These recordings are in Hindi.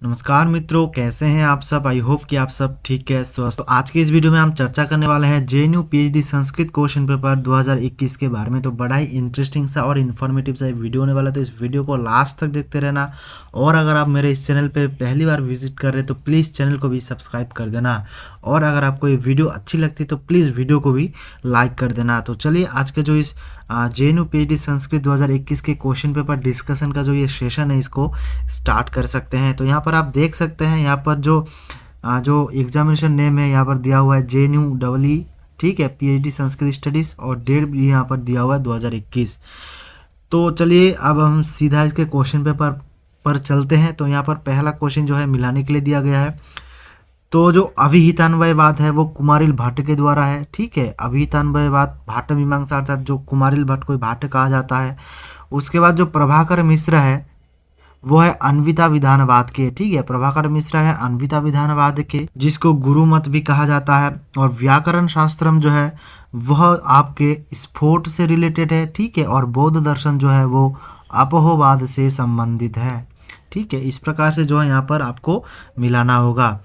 नमस्कार मित्रों, कैसे हैं आप सब। आई होप कि आप सब ठीक है, स्वस्थ। तो आज के इस वीडियो में हम चर्चा करने वाले हैं JNU PhD Sanskrit question paper 2021 के बारे में। तो बड़ा ही इंटरेस्टिंग सा और इन्फॉर्मेटिव सा वीडियो होने वाला है, तो इस वीडियो को लास्ट तक देखते रहना। और अगर आप मेरे इस चैनल पे पहली बार विजिट कर रहे हैं तो प्लीज़ चैनल को भी सब्सक्राइब कर देना। और अगर आपको ये वीडियो अच्छी लगती है तो प्लीज़ वीडियो को भी लाइक कर देना। तो चलिए आज के जो इस जेएनयू पीएचडी संस्कृत 2021 के क्वेश्चन पेपर डिस्कशन का जो ये सेशन है, इसको स्टार्ट कर सकते हैं। तो यहाँ पर आप देख सकते हैं, यहाँ पर जो एग्जामिनेशन नेम है यहाँ पर दिया हुआ है जेएनयू ई, ठीक है, पीएचडी संस्कृत स्टडीज़, और डेट भी यहाँ पर दिया हुआ है 2021। तो चलिए अब हम सीधा इसके क्वेश्चन पेपर पर चलते हैं। तो यहाँ पर पहला क्वेश्चन जो है मिलाने के लिए दिया गया है। तो जो अभिहितान्वयवाद है वो कुमारिल भट्ट के द्वारा है, ठीक है। अभिहितान्वयवाद भाट मीमांसा, अर्थात जो कुमारिल भट्ट को भाट कहा जाता है। उसके बाद जो प्रभाकर मिश्र है वो है अन्विता विधानवाद के, ठीक है। प्रभाकर मिश्र है अन्विता विधानवाद के, जिसको गुरुमत भी कहा जाता है। और व्याकरण शास्त्रम जो है वह आपके स्फोट से रिलेटेड है, ठीक है। और बौद्ध दर्शन जो है वो अपोहवाद से संबंधित है, ठीक है। इस प्रकार से जो है यहाँ पर आपको मिलाना होगा।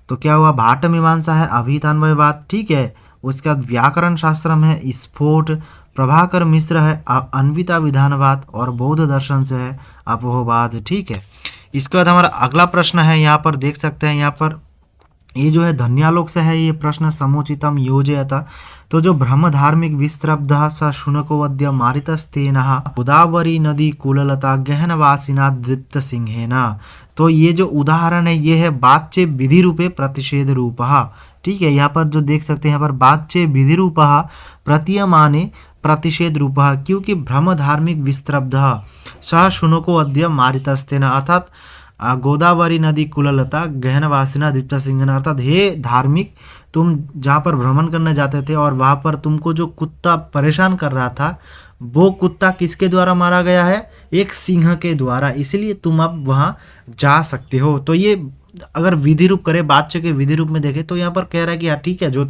तो क्या हुआ, भाट मीमांसा है अभिहितान्वयवाद, ठीक है। उसके बाद व्याकरण शास्त्रम है स्फोट, प्रभाकर मिश्र है अन्विता विधानवाद, और बौद्ध दर्शन से है अपोहवाद, ठीक है। इसके बाद हमारा अगला प्रश्न है, यहाँ पर देख सकते हैं, यहाँ पर ये जो है धन्यालोक से है ये प्रश्न। समुचितम योजयत। तो जो ब्रह्म धार्मिक विस्त्रब्ध स शुनको वद्य मारितस्तेनः गोदावरी नदी कुललता गहनवासिना दीप्त सिंहेना। तो ये जो उदाहरण है ये है वाच्य विधि रूपे प्रतिषेध रूपः, ठीक है। यहाँ पर जो देख सकते हैं, यहाँ पर वाच्य विधि रूपः प्रतीयमाने प्रतिषेध रूपः, क्योंकि ब्रह्म धार्मिक विस्त्रब्ध सह शुनको अद्य मारितस्तेन, अर्थात गोदावरी नदी कुललता गहनवासिना दीप्त सिंहना, अर्थात हे धार्मिक, तुम जहाँ पर भ्रमण करने जाते थे और वहाँ पर तुमको जो कुत्ता परेशान कर रहा था वो कुत्ता किसके द्वारा मारा गया है, एक सिंह के द्वारा, इसलिए तुम अब वहाँ जा सकते हो। तो ये अगर विधि रूप करे, वाच्य के विधि रूप में देखें तो यहाँ पर कह रहा है कि हाँ ठीक है, जो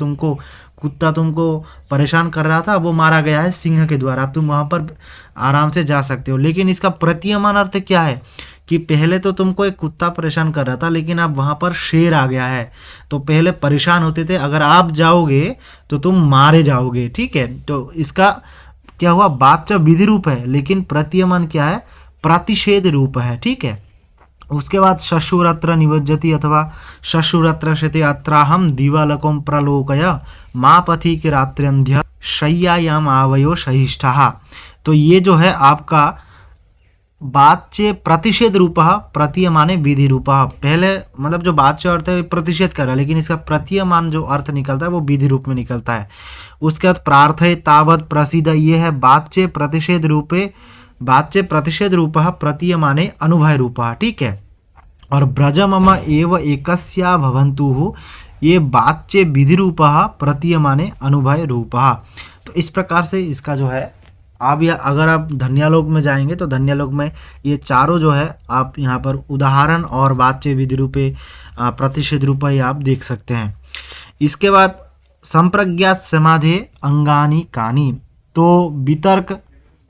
कुत्ता तुमको परेशान कर रहा था वो मारा गया है सिंह के द्वारा, अब तुम वहाँ पर आराम से जा सकते हो। लेकिन इसका प्रतीयमान अर्थ क्या है कि पहले तो तुमको एक कुत्ता परेशान कर रहा था, लेकिन अब वहाँ पर शेर आ गया है। तो पहले परेशान होते थे, अगर आप जाओगे तो तुम मारे जाओगे, ठीक है। तो इसका क्या हुआ, वाच्य विधि रूप है, लेकिन प्रतीयमान क्या है, प्रतिषेध रूप है, ठीक है। उसके बाद शशुरत्र निवज्जति अथवा शशुरत्र शते अत्राहम दिवालकों प्रलोकय माँ पथि के रात्र्यंध्य शय्यायाम आवयो सहिष्ठा। तो ये जो है आपका वाच्य प्रतिषेध रूप प्रतीयमाने विधि रूप, पहले मतलब जो वाच्य अर्थ है प्रतिषेध कर रहा है, लेकिन इसका प्रतीयमान जो अर्थ निकलता है वो विधि रूप में निकलता है। उसके बाद प्रार्थे तावत प्रसिद्ध, ये है वाच्य प्रतिषेध रूपे, वाच्य प्रतिषेध रूप प्रतीयमाने अनुभय रूप, ठीक है। और ब्रज मम एव एकस्या भवन्तु, ये वाच्य विधि रूप प्रतीयमाने अनुभय रूप। तो इस प्रकार से इसका जो है आप, या अगर आप धन्यालोक में जाएंगे तो धन्यालोक में ये चारों जो है आप यहाँ पर उदाहरण और वाच्य विधि रूपे प्रतिषेध रूप ये आप देख सकते हैं। इसके बाद संप्रज्ञात समाधे अंगानी कानी। तो वितर्क,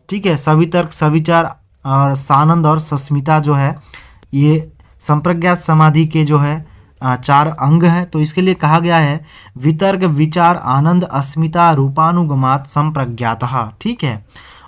ठीक है, सवितर्क, सविचार और सानंद और सस्मिता जो है ये संप्रज्ञात समाधि के जो है चार अंग हैं। तो इसके लिए कहा गया है वितर्क विचार आनंद अस्मिता रूपानुगमात संप्रज्ञातः, ठीक है।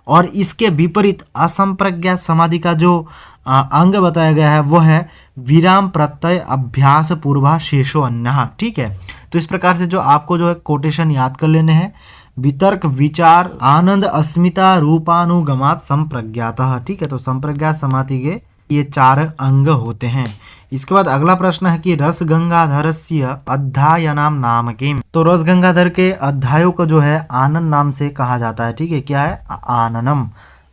और इसके विपरीत असंप्रज्ञात समाधि का जो अंग बताया गया है वो है विराम प्रत्यय अभ्यास पूर्वा शेषो अन्यः, ठीक है। तो इस प्रकार से जो आपको जो है कोटेशन याद कर लेने हैं, वितर्क विचार आनंद अस्मिता रूपानुगमात संप्रज्ञातः, ठीक है। तो संप्रज्ञात समाधि के ये चार अंग होते हैं। इसके बाद अगला प्रश्न है कि रस गंगाधरस्य अध्यायनाम नाम किम। तो रस गंगाधर के अध्यायों को जो है आनन नाम से कहा जाता है, ठीक है। क्या है, आननम।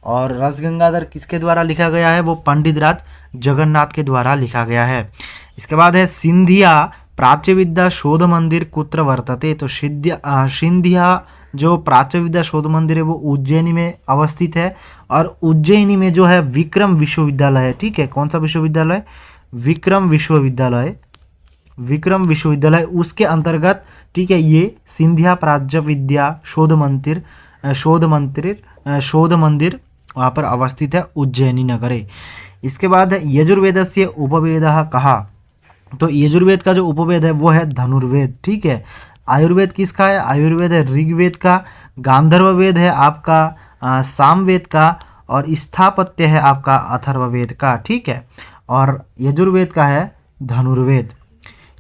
और रस गंगाधर किसके द्वारा लिखा गया है, वो पंडित राज जगन्नाथ के द्वारा लिखा गया है। इसके बाद है सिंधिया प्राच्य विद्या शोध मंदिर कुत्र वर्तते। तो सिंधिया जो प्राच्य विद्या शोध मंदिर है वो उज्जैनी में अवस्थित है, और उज्जैनी में जो है विक्रम विश्वविद्यालय है, ठीक है। कौन सा विश्वविद्यालय, विक्रम विश्वविद्यालय, विक्रम विश्वविद्यालय उसके अंतर्गत, ठीक है, ये सिंधिया प्राच्य विद्या शोध मंदिर वहाँ पर अवस्थित है उज्जैनी नगरे। इसके बाद यजुर्वेदस्य उपवेदः कहा, तो यजुर्वेद का जो उपवेद है वो है धनुर्वेद, ठीक है। आयुर्वेद किसका है, आयुर्वेद है ऋग्वेद का, गांधर्व वेद है आपका सामवेद का, और स्थापत्य है आपका अथर्ववेद का, ठीक है। और यजुर्वेद का है धनुर्वेद।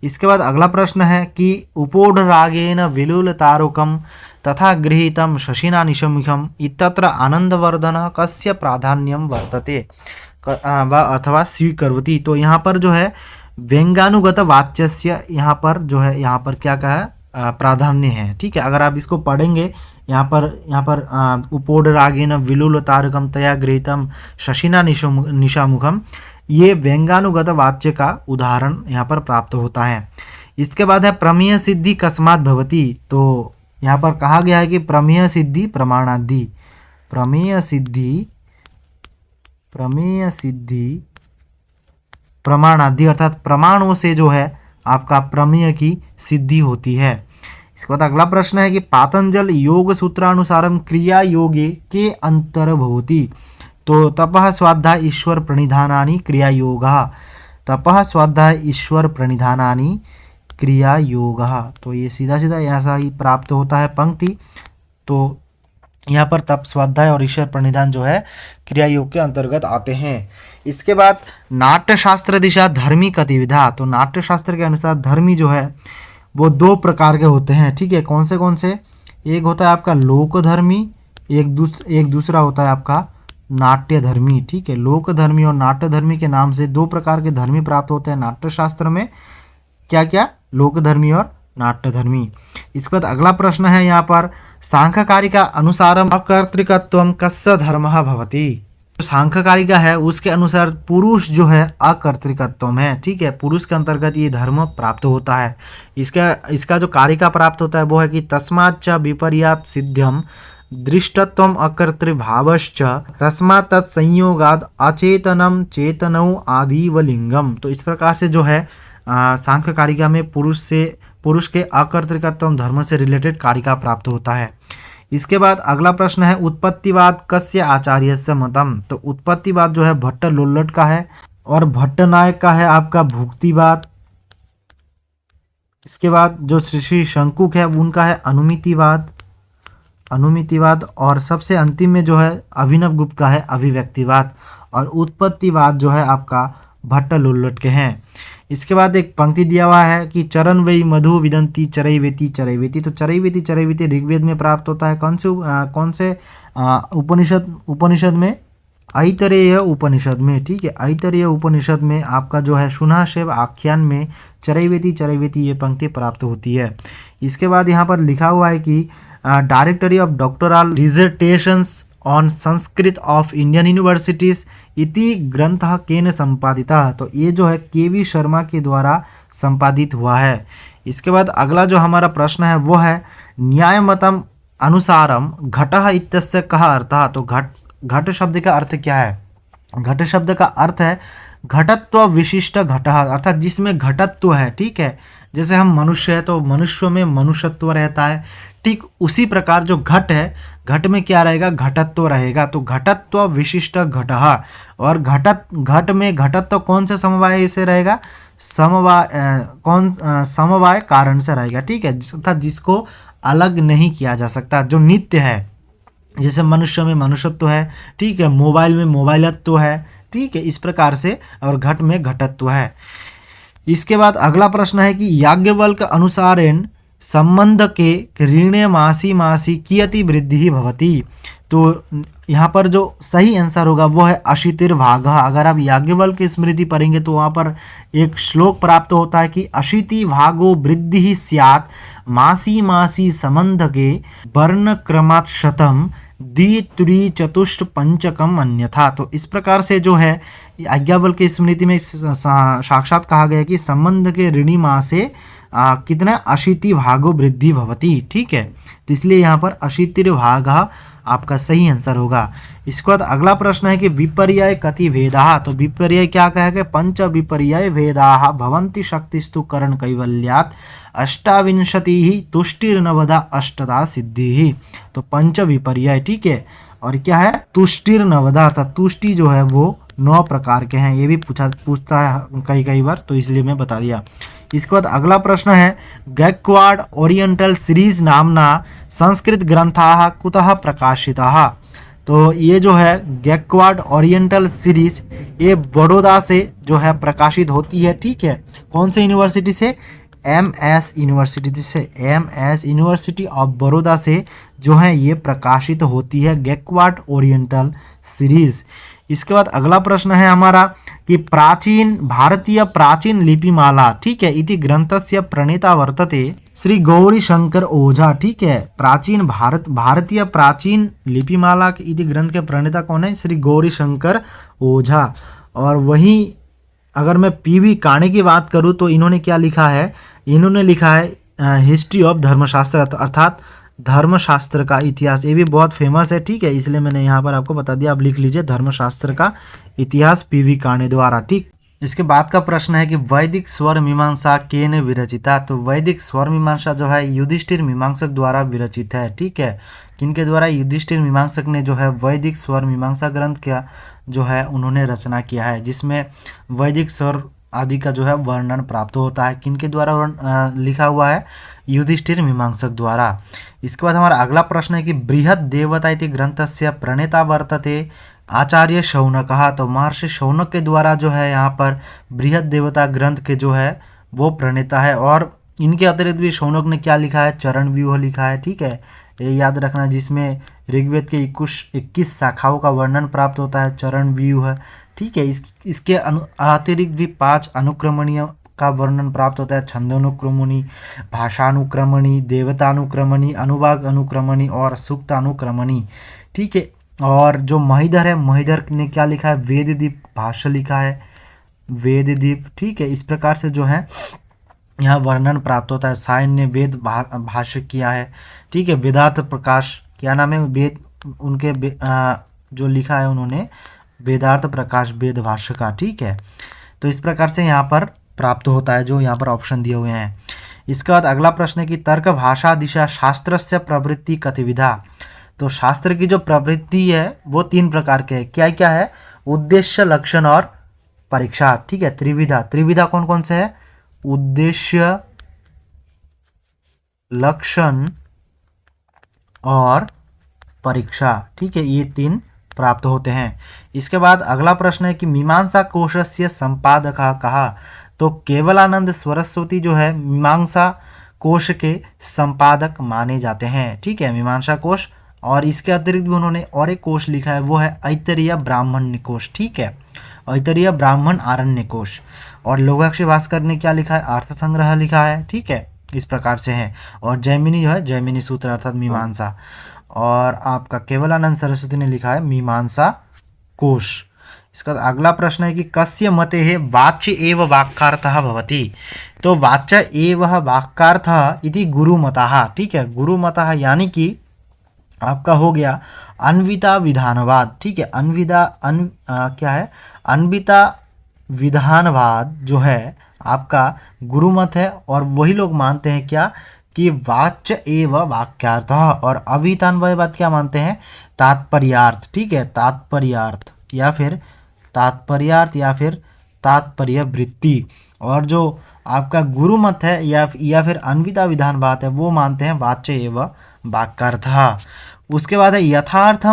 इसके बाद अगला प्रश्न है कि उपोढ़ रागेन विलुल तारुकम तथा गृहीतम शशिना निशमुखम इत्यत्र आनंदवर्धन कस्य प्राधान्यम वर्तते अथवा स्वीकरोति। तो यहाँ पर जो है व्यंगानुगत वाच्यस्य यहाँ पर जो है, यहाँ पर क्या कहा है, प्राधान्य है, ठीक है। अगर आप इसको पढ़ेंगे यहाँ पर उपोढ़ रागेन विलुल तारकम तया गृहीतम शशिना निशामुखम, ये व्यंगानुगत वाच्य का उदाहरण यहाँ पर प्राप्त होता है। इसके बाद है प्रमेय सिद्धि कस्मात् भवति, तो यहाँ पर कहा गया है कि प्रमेय सिद्धि प्रमाणादि, प्रमेय सिद्धि प्रमाणादि अर्थात प्रमाणों से जो है आपका प्रमेय की सिद्धि होती है। इसके बाद अगला प्रश्न है कि पातंजल योग सूत्रानुसारम क्रिया योगे के अंतर भवति, तो तपः स्वाध्याय ईश्वर प्रणिधानानि क्रिया योगः, तपः स्वाध्याय ईश्वर प्रणिधानानि क्रिया योगः, तो ये सीधा सीधा ऐसा ही प्राप्त होता है पंक्ति। तो यहाँ पर तप स्वाध्याय और ईश्वर प्रणिधान जो है क्रिया योग के अंतर्गत आते हैं। इसके बाद नाट्यशास्त्र दिशा धर्मी गतिविधा, तो नाट्यशास्त्र के अनुसार धर्मी जो है वो दो प्रकार के होते हैं, ठीक है। कौन से, एक होता है आपका लोक धर्मी, एक दूसरा होता है आपका नाट्य धर्मी, ठीक है। लोक धर्मी और नाट्य धर्मी के नाम से दो प्रकार के धर्मी प्राप्त होते हैं नाट्यशास्त्र में, क्या क्या, लोक धर्मी और नाट्य धर्मी। इसके बाद अगला प्रश्न है यहाँ पर सांख्यकारिका अनुसारम अकर्तृकत्वम कस्य धर्मः भवति, सांख्यकारिका है उसके अनुसार पुरुष जो है अकर्तृकत्व है, ठीक है। पुरुष के अंतर्गत ये धर्म प्राप्त होता है। इसका जो कारिका प्राप्त होता है वो है कि तस्माच्च विपर्यात् सिद्ध्यम दृष्टत्वम अकर्तृभावश्च तस्मात् तत्संयोगाद अचेतनम चेतनौ आदिवलिंगम, तो इस प्रकार से जो है सांख्यकारिका में पुरुष के अकर्तृकत्व धर्म से रिलेटेड कारिका प्राप्त होता है। इसके बाद अगला प्रश्न है उत्पत्तिवाद कस्य आचार्यस्य मतम, तो उत्पत्तिवाद जो है भट्ट लोल्लट का है और भट्ट नायक का है आपका भुक्तिवाद। इसके बाद जो श्री शंकुक है उनका है अनुमितिवाद और सबसे अंतिम में जो है अभिनव गुप्त का है अभिव्यक्तिवाद, और उत्पत्तिवाद जो है आपका भट्ट लोल्लट के हैं। इसके बाद एक पंक्ति दिया हुआ है कि चरण वही मधु विदंती चरैवेति, तो चरैवेति ऋग्वेद में प्राप्त होता है। कौन से उपनिषद में, ऐतरेय उपनिषद में, ठीक है। ऐतरेय उपनिषद में आपका जो है शुनःशैव आख्यान में चरैवेति ये पंक्ति प्राप्त होती है। इसके बाद यहाँ पर लिखा हुआ है कि directory of doctoral dissertations on Sanskrit of Indian universities इति ग्रंथः केन संपादितः, तो ये जो है केवी शर्मा के द्वारा संपादित हुआ है। इसके बाद अगला जो हमारा प्रश्न है वो है न्यायमतम अनुसारम घटः इत्यस्य कः अर्थः, तो घट शब्द का अर्थ क्या है, घट शब्द का अर्थ है घटत्व विशिष्ट घटः, अर्थात जिसमें घटत्व है, ठीक है। जैसे हम मनुष्य है तो मनुष्य में मनुष्यत्व रहता है, ठीक उसी प्रकार जो घट है, घट में क्या रहेगा, घटत्व रहेगा। तो घटत्व विशिष्ट घटः, और घट में घटत्व कौन से समवाय से रहेगा, समवाय कारण से रहेगा, ठीक है। अर्थात जिसको अलग नहीं किया जा सकता, जो नित्य है। जैसे मनुष्य में मनुष्यत्व है, ठीक है, मोबाइल में मोबाइलत्व है, ठीक है, इस प्रकार से, और घट में घटत्व है। इसके बाद अगला प्रश्न है कि याज्ञवल्क्य अनुसारेण संबंध के ऋणे मासी कियति वृद्धि भवति, तो यहाँ पर जो सही आंसर होगा वो है अशीतिर्भागः। अगर आप याज्ञवल्क्य की स्मृति पढ़ेंगे तो वहाँ पर एक श्लोक प्राप्त होता है कि अशीति भागो वृद्धि स्यात् मासी संबंध के वर्ण क्रमात् शतम द्वि चतुष्ट पंचकम अन्यथा, तो इस प्रकार से जो है याज्ञवल्क्य की स्मृति में साक्षात कहा गया कि संबंध के ऋणी माँ से कितना अशीति भागो वृद्धि भवति, ठीक है। तो इसलिए यहाँ पर अशीतिर्भागः आपका सही आंसर होगा। इसके बाद अगला प्रश्न है कि विपर्यय कति भेदाः, तो विपर्यय क्या कहेगा, पंच विपर्यय भेदाः भवन्ति शक्तिस्तु करण कैवल्यात् अष्टाविंशतिः तुष्टिर्नवदा अष्टदा सिद्धिः, तो पंच विपर्यय, ठीक है, और क्या है तुष्टिर नवदा, अर्थात तुष्टि जो है वो 9 प्रकार के हैं। ये भी पूछता है कई बार, तो इसलिए मैं बता दिया। इसके बाद अगला प्रश्न है गैक्वाड ओरिएंटल सीरीज नामना संस्कृत ग्रंथाः कुतः प्रकाशिताः। तो ये जो है गैक्वाड ओरिएंटल सीरीज ये बड़ौदा से जो है प्रकाशित होती है, ठीक है। कौन से यूनिवर्सिटी से? MS यूनिवर्सिटी से, MS यूनिवर्सिटी ऑफ बड़ौदा से जो है ये प्रकाशित होती है गैक्वाड ओरिएंटल सीरीज। इसके बाद अगला प्रश्न है हमारा कि प्राचीन भारतीय प्राचीन लिपिमाला, ठीक है, इति ग्रंथस्य प्रणेता वर्तते श्री गौरी शंकर ओझा, ठीक है। प्राचीन भारतीय प्राचीन लिपिमाला इति ग्रंथ के प्रणेता कौन है? श्री गौरी शंकर ओझा। और वहीं अगर मैं PV काणे की बात करूं तो इन्होंने क्या लिखा है? इन्होंने लिखा है हिस्ट्री ऑफ धर्मशास्त्र, अर्थात धर्मशास्त्र का इतिहास। ये भी बहुत फेमस है, ठीक है, इसलिए मैंने यहाँ पर आपको बता दिया। आप लिख लीजिए धर्मशास्त्र का इतिहास PV काणे द्वारा, ठीक। इसके बाद का प्रश्न है कि वैदिक स्वर मीमांसा केन विरचिता। तो वैदिक स्वर मीमांसा जो है युधिष्ठिर मीमांसक द्वारा विरचित है, ठीक है। किनके द्वारा? युधिष्ठिर मीमांसक ने जो है वैदिक स्वर मीमांसा ग्रंथ का जो है उन्होंने रचना किया है, जिसमें वैदिक स्वर आदि का जो है वर्णन प्राप्त होता है। किनके द्वारा लिखा हुआ है? युधिष्ठिर मीमांसक द्वारा। इसके बाद हमारा अगला प्रश्न है कि बृहद देवता इति ग्रंथस्य प्रणेता वर्तते आचार्य शौनकः। तो महर्षि शौनक के द्वारा जो है यहाँ पर बृहद देवता ग्रंथ के जो है वो प्रणेता है। और इनके अतिरिक्त भी शौनक ने क्या लिखा है? चरण व्यूह लिखा है, ठीक है, ये याद रखना, जिसमें ऋग्वेद के 21 शाखाओं का वर्णन प्राप्त होता है, चरण व्यूह, ठीक है। इसके अतिरिक्त भी 5 अनुक्रमणीय का वर्णन प्राप्त होता है, छंदोनुक्रमणी, भाषानुक्रमणी, देवतानुक्रमणी, अनुवाग अनुक्रमणी और सूक्तानुक्रमणी, ठीक है। और जो महिधर है, महिधर ने क्या लिखा है? वेददीप भाष्य लिखा है, वेददीप, ठीक है। इस प्रकार से जो है यहाँ वर्णन प्राप्त होता है। सायन ने वेद भाष्य किया है, ठीक है। वेदार्थ प्रकाश, क्या नाम है? वेद उनके जो लिखा है उन्होंने वेदार्थ प्रकाश वेद भाष्य का, ठीक है। तो इस प्रकार से यहाँ पर प्राप्त होता है, जो यहाँ पर ऑप्शन दिए हुए हैं। इसके बाद अगला प्रश्न है कि तर्क भाषा दिशा शास्त्रस्य प्रवृत्ति कतिविधा। तो शास्त्र की जो प्रवृत्ति है वो 3 प्रकार के है। क्या क्या है? उद्देश्य, लक्षण और परीक्षा, ठीक है। त्रिविधा कौन कौन से है? उद्देश्य, लक्षण और परीक्षा, ठीक है, ये 3 प्राप्त होते हैं। इसके बाद अगला प्रश्न है कि मीमांसा कोशस्य संपादकः कः। तो केवलानंद सरस्वती जो है मीमांसा कोश के संपादक माने जाते हैं, ठीक है, मीमांसा कोश। और इसके अतिरिक्त भी उन्होंने और एक कोश लिखा है, वो है ऐतरेय ब्राह्मण कोश, ठीक है, ऐतरेय ब्राह्मण आरण्य कोश। और लोकाक्षी भास्कर ने क्या लिखा है? अर्थ संग्रह लिखा है, ठीक है, इस प्रकार से है। और जैमिनी जो है जैमिनी सूत्र अर्थात मीमांसा। और आपका केवलानंद सरस्वती ने लिखा है मीमांसा कोश। इसका अगला प्रश्न है कि कस्य मते है वाच्य एव वाक्यार्थः भवति। तो वाच्य एव वाक्यार्थः इति गुरुमतः, ठीक है, गुरुमतः यानी कि आपका हो गया अन्विता विधानवाद, ठीक है। क्या है? अन्विता विधानवाद जो है आपका गुरुमत है। और वही लोग मानते हैं क्या? कि वाच्य एव वाक्यार्थः। और अभिधानवाद क्या मानते हैं? तात्पर्यार्थ, ठीक है, तात्पर्यार्थ या फिर तात्पर्य वृत्ति। और जो आपका गुरुमत है या फिर अन्विता विधानवाद है वो मानते हैं वाच्य एव वाक्यार्थः। उसके बाद है यथार्थ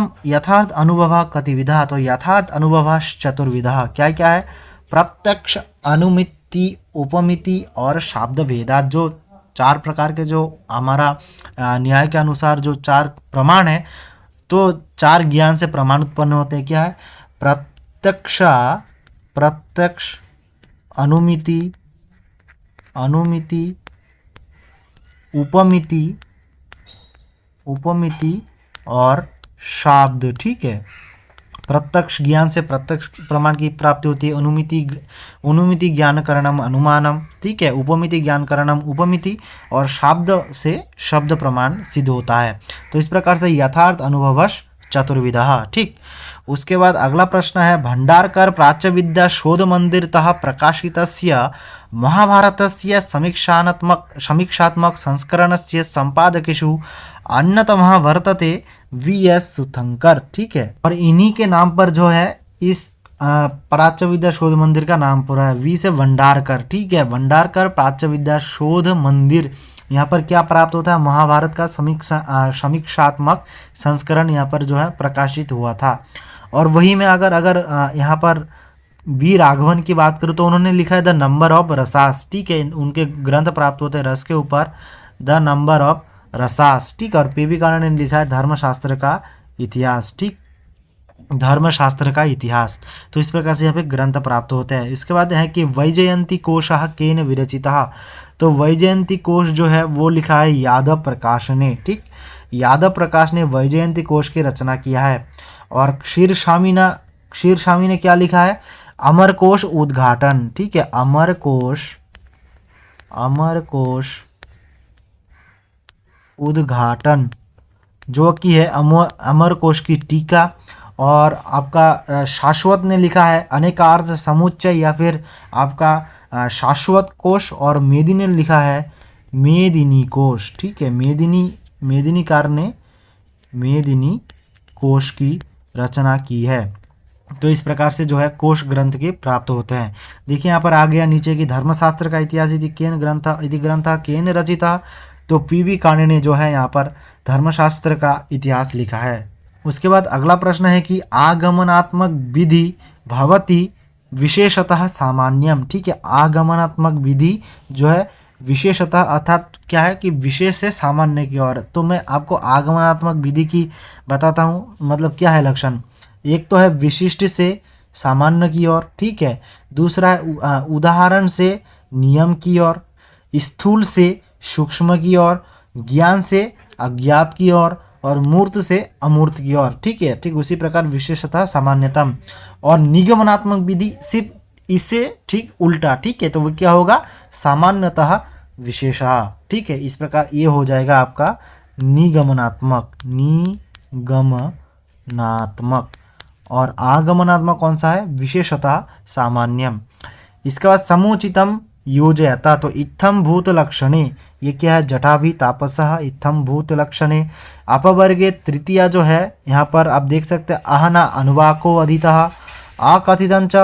अनुभव कतिविधा। तो यथार्थ अनुभव चतुर्विधा। क्या क्या है? प्रत्यक्ष, अनुमिति, उपमिति और शाब्द भेदात। जो 4 प्रकार के जो हमारा न्याय के अनुसार जो 4 प्रमाण है, तो 4 ज्ञान से प्रमाण उत्पन्न होते हैं। क्या है? प्रत्यक्ष, अनुमिति, उपमिति और शाब्द, ठीक है। प्रत्यक्ष ज्ञान से प्रत्यक्ष प्रमाण की प्राप्ति होती है। अनुमिति ज्ञान करणम अनुमानम, ठीक है। उपमिति ज्ञान करणम उपमिति और शाब्द से शब्द प्रमाण सिद्ध होता है। तो इस प्रकार से यथार्थ अनुभवश चतुर्विधः। ठीक, उसके बाद अगला प्रश्न है भंडारकर प्राच्यविद्या शोध मंदिरतः प्रकाशितस्य महाभारतस्य समीक्षात्मक संस्करणस्य संपादकेषु अन्यतमः वर्तते वी.एस. सुथंकर। ठीक है, और इन्हीं के नाम पर जो है इस प्राच्य विद्या शोध मंदिर का नाम पूरा है, वी से भंडारकर। ठीक है, भंडारकर प्राच्य विद्या शोध मंदिर, यहाँ पर क्या प्राप्त होता है, महाभारत का समीक्षात्मक संस्करण यहाँ पर जो है प्रकाशित हुआ था। और वही में अगर यहाँ पर वी राघवन की बात करूँ तो उन्होंने लिखा है द नंबर ऑफ रसास। ठीक है, उनके ग्रंथ प्राप्त होते हैं रस के ऊपर, द नंबर ऑफ रसास। ठीक, और पी वी कारण ने लिखा है धर्मशास्त्र का इतिहास। ठीक, धर्मशास्त्र का इतिहास। तो इस प्रकार से यहाँ पे ग्रंथ प्राप्त होते हैं। इसके बाद है कि वैजयंती कोशः केन विरचितः। तो वैजयंती कोश जो है वो लिखा है यादव प्रकाश ने। ठीक, यादव प्रकाश ने वैजयंती कोश की रचना किया है। और क्षीरस्वामी ने क्या लिखा है, अमरकोश उद्घाटन। ठीक है, अमरकोश उद्घाटन जो कि है अमरकोश की टीका। और आपका शाश्वत ने लिखा है अनेकार्थ समुच्चय या फिर आपका शाश्वत कोश। और मेदिनी ने लिखा है मेदिनी कोश। ठीक है, मेदिनीकार ने मेदिनी कोश की रचना की है। तो इस प्रकार से जो है कोश ग्रंथ के प्राप्त होते हैं। देखिए यहाँ पर आ गया नीचे की धर्मशास्त्र का इतिहास यदि ग्रंथ केन रचिता। तो पी वी काणे ने जो है यहाँ पर धर्मशास्त्र का इतिहास लिखा है। उसके बाद अगला प्रश्न है कि आगमनात्मक विधि भवति विशेषतः सामान्यम। ठीक है, आगमनात्मक विधि जो है विशेषतः अर्थात क्या है कि विशेष से सामान्य की ओर। तो मैं आपको आगमनात्मक विधि की बताता हूँ, मतलब क्या है लक्षण। एक तो है विशिष्ट से सामान्य की ओर। ठीक है, दूसरा है उदाहरण से नियम की ओर, स्थूल से सूक्ष्म की ओर, ज्ञान से अज्ञात की ओर, और मूर्त से अमूर्त की ओर। ठीक है, ठीक उसी प्रकार विशेषतः सामान्यतम। और निगमनात्मक विधि सिर्फ इससे ठीक उल्टा। ठीक है, तो वो क्या होगा, सामान्यतः विशेषः। ठीक है, इस प्रकार ये हो जाएगा आपका निगमनात्मक। और आगमनात्मक कौन सा है, विशेषतः सामान्यम। इसके बाद समुचितम योजयता। तो इत्थम भूत लक्षणे, ये क्या है, जटाभि तापसः इत्थम भूत लक्षणे। अपवर्गे तृतीया जो है यहाँ पर आप देख सकते हैं अहना अनुवाको अधितः अकथितंच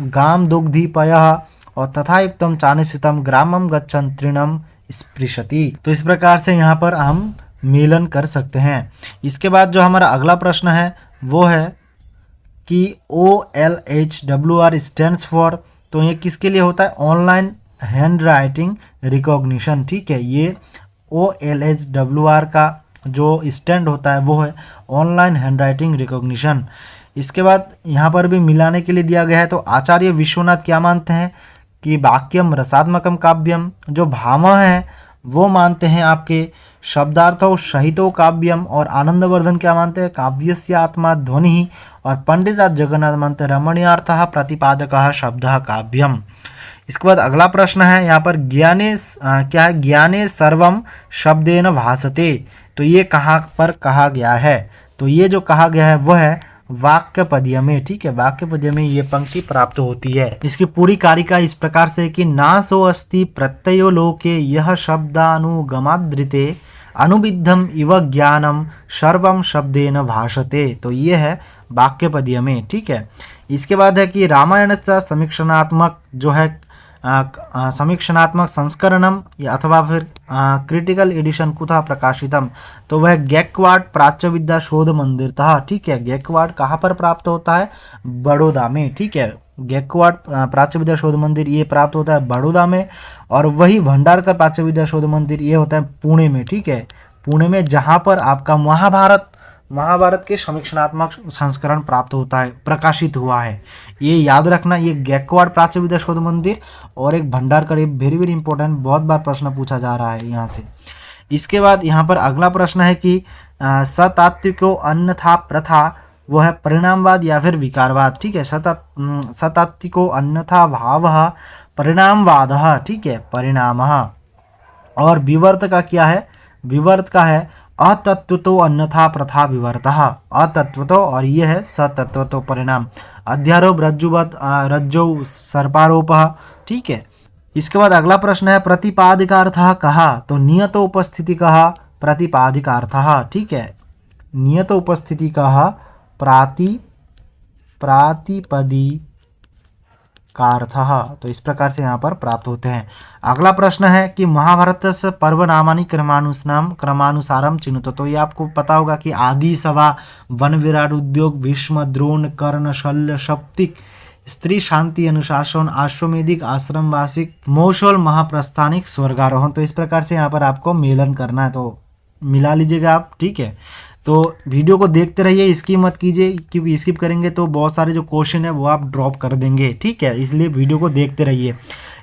गाम दुग्धि पयः और तथा युक्तम चानिश्चितम ग्रामम गच्छन् तृणम स्पृशति। तो इस प्रकार से यहाँ पर हम मेलन कर सकते हैं। इसके बाद जो हमारा अगला प्रश्न है वो है कि OLHWR स्टैंड्स फॉर। तो ये किसके लिए होता है, ऑनलाइन हैंड राइटिंग रिकॉग्निशन। ठीक है, ये OLHWR का जो स्टैंड होता है वो है ऑनलाइन हैंड राइटिंग रिकॉग्निशन। इसके बाद यहाँ पर भी मिलाने के लिए दिया गया है। तो आचार्य विश्वनाथ क्या मानते हैं कि वाक्यम रसात्मकम काव्यम, जो भामह है वो मानते हैं आपके शब्दार्थो सहितो काव्यम। और आनंदवर्धन क्या मानते हैं, काव्यस्य आत्मा ध्वनि। और पंडित राज जगन्नाथ मानते हैं रमणीयार्थः प्रतिपादकः शब्दः काव्यम। इसके बाद अगला प्रश्न है यहाँ पर ज्ञाने क्या है, ज्ञाने सर्वम शब्देन भासते। तो ये कहाँ पर कहा गया है, तो ये जो कहा गया है वह है वाक्य पद्य में। ठीक है, वाक्य पद्य में ये पंक्ति प्राप्त होती है। इसकी पूरी कारिका इस प्रकार से कि नासो अस्ति प्रत्ययो लोके यह शब्दानुगमादृते अनुविद्धम इव ज्ञानम सर्वम शब्देन भाषते। तो ये है वाक्य पद्य में। ठीक है, इसके बाद है कि रामायण से समीक्षणात्मक जो है समीक्षणात्मक संस्करणम अथवा फिर क्रिटिकल एडिशन कुतः प्रकाशितम। तो वह गैकवाड प्राच्य विद्या शोध मंदिर था। ठीक है, गैकवाड कहाँ पर प्राप्त होता है, बड़ौदा में। ठीक है, गैकवाड प्राच्य विद्या शोध मंदिर ये प्राप्त होता है बड़ौदा में। और वही भंडारकर प्राच्य विद्या शोध मंदिर ये होता है पुणे में। ठीक है, पुणे में, जहाँ पर आपका महाभारत के समीक्षणात्मक संस्करण प्राप्त होता है, प्रकाशित हुआ है। ये याद रखना, ये गैकवाड प्राच्य विद्या शोध मंदिर और एक भंडारकर, ये वेरी वेरी इंपॉर्टेंट, बहुत बार प्रश्न पूछा जा रहा है यहाँ से। इसके बाद यहाँ पर अगला प्रश्न है कि सतात्विको अन्यथा प्रथा वो है परिणामवाद या फिर विकारवाद। ठीक है, सतात्विको अन्यथा भावः परिणामवादः। ठीक है, परिणामः। और विवर्त का क्या है, विवर्त का है अतत्वतो अन्यथा प्रथा विवर्तः, अतत्वतो और ये है सतत्वतो परिणाम। अध्यारोप रज्जुवत रज्जौ सर्पारोपः, ठीक है। इसके बाद अगला प्रश्न है प्रतिपादिकार्थः कहा, तो नियतो उपस्थिति कहा प्रतिपादिकार्थः, ठीक है। नियतो उपस्थिति कहा प्रातिपदिकार्थः, तो इस प्रकार से यहाँ पर प्राप्त होते हैं। अगला प्रश्न है कि महाभारतस्य पर्वनामानि क्रमानुसारम चिन्हित, तो ये आपको पता होगा कि आदि सभा, वन विराट, उद्योग, भीष्म, द्रोण, कर्ण, शल्य, सप्तिक, स्त्री, शांति, अनुशासन, आश्वमेधिक, आश्रम वासिक, मौशल, महाप्रस्थानिक, स्वर्गारोहण। तो इस प्रकार से यहाँ पर आपको मेलन करना है, तो मिला लीजिएगा आप, ठीक है। तो वीडियो को देखते रहिए, स्किप मत कीजिए, क्योंकि स्किप करेंगे तो बहुत सारे जो क्वेश्चन है वो आप ड्रॉप कर देंगे, ठीक है। इसलिए वीडियो को देखते रहिए।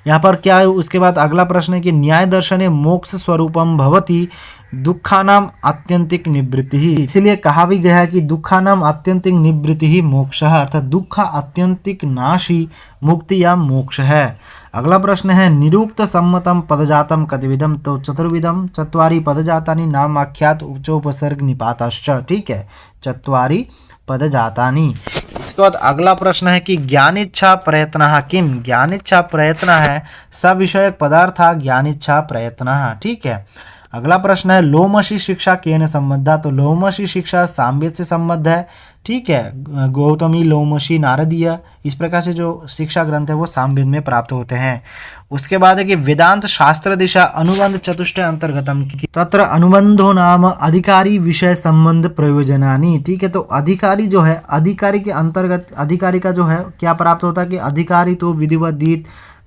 यहाँ पर क्या है, उसके बाद अगला प्रश्न है कि न्याय दर्शने मोक्ष स्वरूपम भवति दुखानाम आत्यंतिक निवृत्ति ही, इसलिए कहा भी गया है कि दुखानाम आत्यंतिक निवृत्ति ही मोक्ष है, अर्थात दुख आत्यंतिक नाश ही मुक्ति या मोक्ष है। अगला प्रश्न है निरुक्त सम्मतम पदजातम कतिविधम, तो चतुर्विधम चत्वारि पदजातानि नाम आख्यात उच्चोपसर्ग निपातश्च, ठीक है, चत्वारि पदजातानि। इसके बाद अगला प्रश्न है कि ज्ञानिच्छा प्रयत्नः किम, ज्ञानिच्छा प्रयत्न है सविषयक पदार्थ ज्ञानिच्छा प्रयत्नः, ठीक है। अगला प्रश्न है लोमशी शिक्षा केन संबद्धा, तो लोमशी शिक्षा सामवेद से संबद्ध है, ठीक है। गौतमी, लोमशी, नारदीय, इस प्रकार से जो शिक्षा ग्रंथ है वो सामवेद में प्राप्त होते हैं। उसके बाद है कि वेदांत शास्त्र दिशा अनुबंध चतुष्टय अंतर्गतम, तत्र अनुबंधो नाम अधिकारी विषय संबंध प्रयोजनानि, ठीक है। तो अधिकारी जो है, अधिकारी के अंतर्गत अधिकारी का जो है क्या प्राप्त होता है कि अधिकारी तो विधिवत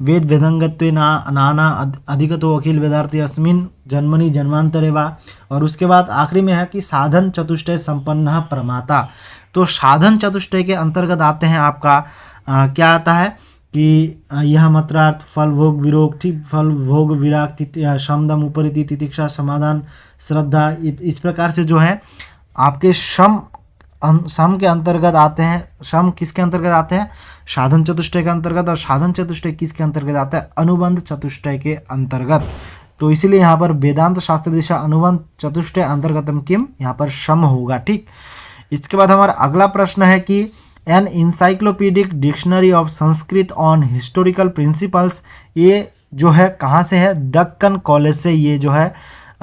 वेद वेदंगत्वे नाना अधिकतो अखिल वेदार्थी अस्मिन जन्मनि जन्मांतरे वा, और उसके बाद आखिरी में है कि साधन चतुष्टय संपन्न प्रमाता। तो साधन चतुष्टय के अंतर्गत आते हैं आपका क्या आता है कि यह मात्रार्थ फल भोग विरोग, ठीक, फल भोग विराग, शमदम उपरिति, तितिक्षा, समाधान, श्रद्धा, इस प्रकार से जो है आपके सम के अंतर्गत आते हैं। सम किसके अंतर्गत आते हैं, साधन चतुष्टय के अंतर्गत, और साधन चतुष्टय किसके अंतर्गत आता है, अनुबंध चतुष्टय के अंतर्गत। तो इसीलिए यहाँ पर वेदांत शास्त्र दिशा अनुबंध चतुष्टय अंतर्गतम किम, यहाँ पर सम होगा, ठीक। इसके बाद हमारा अगला प्रश्न है कि an encyclopedic dictionary of Sanskrit on historical principles, ये जो है कहाँ से है, दक्कन कॉलेज से ये जो है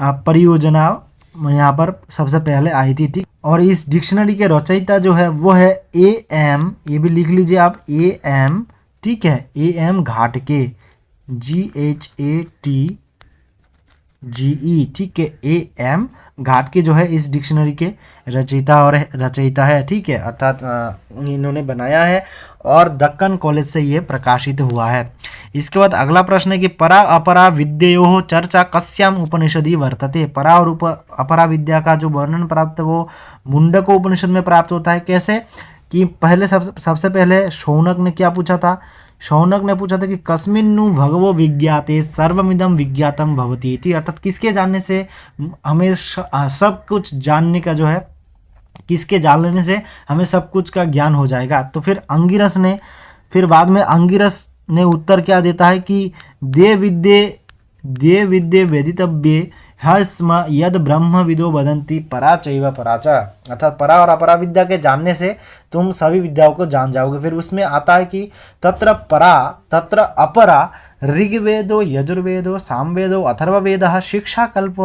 परियोजना यहाँ पर सबसे पहले आई थी, ठीक। और इस डिक्शनरी के रचयिता जो है वो है AM, ये भी लिख लीजिए आप, AM, ठीक है, AM घाटके, GHATGE, ठीक है, AM घाटके जो है इस डिक्शनरी के रचयिता है, ठीक है, अर्थात इन्होंने बनाया है और दक्कन कॉलेज से ये प्रकाशित हुआ है। इसके बाद अगला प्रश्न है कि परा अपरा विद्ययोः चर्चा कस्याम उपनिषदि वर्तते, परा और अपरा विद्या का जो वर्णन प्राप्त है वो मुंडको उपनिषद में प्राप्त होता है। कैसे कि पहले सबसे पहले शौनक ने क्या पूछा था, शौनक ने पूछा था कि कस्मिन्नु भगवो विज्ञाते सर्वमिदं विज्ञातम भवति इति, अर्थात किसके जानने से हमें सब कुछ जानने का जो है, किसके जानने से हमें सब कुछ का ज्ञान हो जाएगा। तो फिर अंगिरस ने, फिर बाद में अंगिरस ने उत्तर क्या देता है कि दे विद्ये वेदितव्ये हस्म यद ब्रह्म विदो वदन्ति परा चैव पराचा, अर्थात परा और अपरा विद्या के जानने से तुम सभी विद्याओं को जान जाओगे। फिर उसमें आता है कि तत्र परा तत्र अपरा ऋग्वेदो यजुर्वेदो सामवेदो अथर्ववेदः शिक्षा कल्प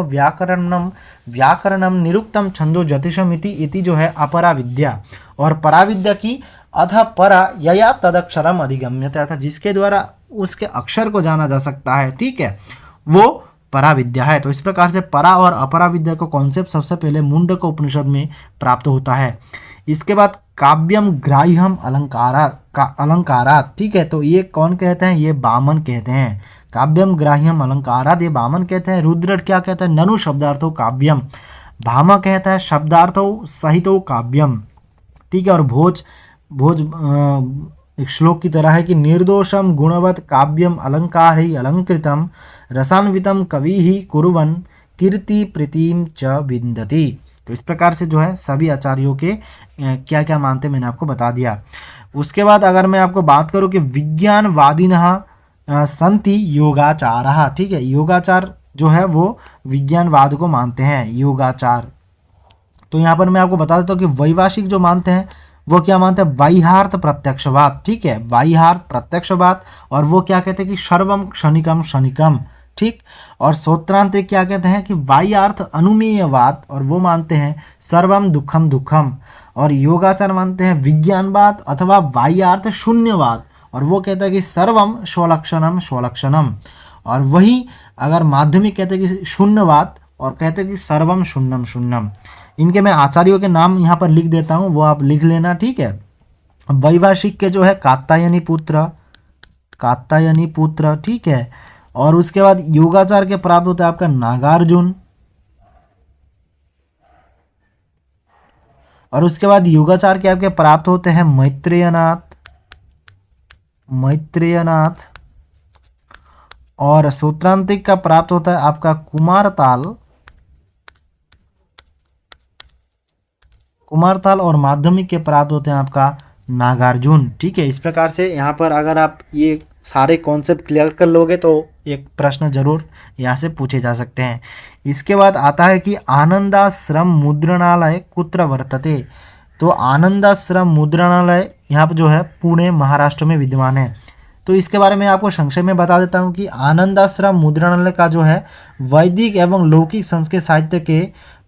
व्याकरणम निरुक्तम छंदो ज्योतिषम इति जो है अपरा विद्या, और परा विद्या की अथ परा यया तदक्षरम अधिगम्यते, अर्थात जिसके द्वारा उसके अक्षर को जाना जा सकता है, ठीक है, वो परा विद्या है। तो इस प्रकार से परा और अपरा विद्या का कॉन्सेप्ट सबसे पहले मुंडक उपनिषद में प्राप्त होता है। इसके बाद काव्यम ग्राह्यम अलंकारात, ठीक है, तो ये कौन कहते हैं, ये वामन कहते हैं। काव्यम ग्राह्यम अलंकारात ये वामन कहते हैं। रुद्र क्या कहता है, ननु शब्दार्थो काव्यम, भामा कहता है शब्दार्थो सहितो काव्यम, ठीक है। और भोज एक श्लोक की तरह है कि निर्दोषम गुणवत काव्यम अलंकार ही अलंकृतम रसान्वितम कवि ही कुर्वन् कीर्ति प्रीतिम च विन्दति। तो इस प्रकार से जो है सभी आचार्यों के क्या क्या मानते हैं मैंने आपको बता दिया। उसके बाद अगर मैं आपको बात करूं कि विज्ञानवादिनः सन्ति योगाचारः, ठीक है, योगाचार जो है वो विज्ञानवाद को मानते हैं, योगाचार तो यहाँ पर मैं आपको बता देता हूँ कि वैभाषिक जो मानते हैं वो क्या मानते हैं, बाह्यार्थ प्रत्यक्षवाद, ठीक है, बाह्यार्थ प्रत्यक्षवाद। और वो क्या कहते हैं कि सर्वम क्षणिकम क्षणिकम, ठीक। और सूत्रांतिक क्या कहते हैं कि बाह्यार्थ अनुमेयवाद, और वो मानते हैं सर्वम दुखम दुखम। और योगाचार मानते हैं विज्ञानवाद अथवा बाह्यार्थ शून्यवाद, और वो कहता है कि सर्वम स्वलक्षणम स्वलक्षणम। और वही अगर माध्यमिक कहते हैं कि शून्यवाद, और कहते हैं कि सर्वम शून्यम शून्यम। इनके मैं आचार्यों के नाम यहाँ पर लिख देता हूँ, वो आप लिख लेना, ठीक है। वैभाषिक के जो है कात्यायनी पुत्र, ठीक है। और उसके बाद योगाचार के प्राप्त होता है आपका नागार्जुन। और उसके बाद योगाचार के आपके प्राप्त होते हैं मैत्रेयनाथ। और सूत्रांतिक का प्राप्त होता है आपका कुमारताल। और माध्यमिक के प्राप्त होते हैं आपका नागार्जुन, ठीक है। इस प्रकार से यहाँ पर अगर आप ये सारे कॉन्सेप्ट क्लियर कर लोगे तो एक प्रश्न जरूर यहाँ से पूछे जा सकते हैं। इसके बाद आता है कि आनंदाश्रम मुद्रणालय कुत्र वर्तते। तो आनंदाश्रम मुद्रणालय यहाँ पर जो है पुणे महाराष्ट्र में विद्यमान है। तो इसके बारे में आपको संक्षेप में बता देता हूँ कि आनंदाश्रम मुद्रणालय का जो है वैदिक एवं लौकिक संस्कृत साहित्य के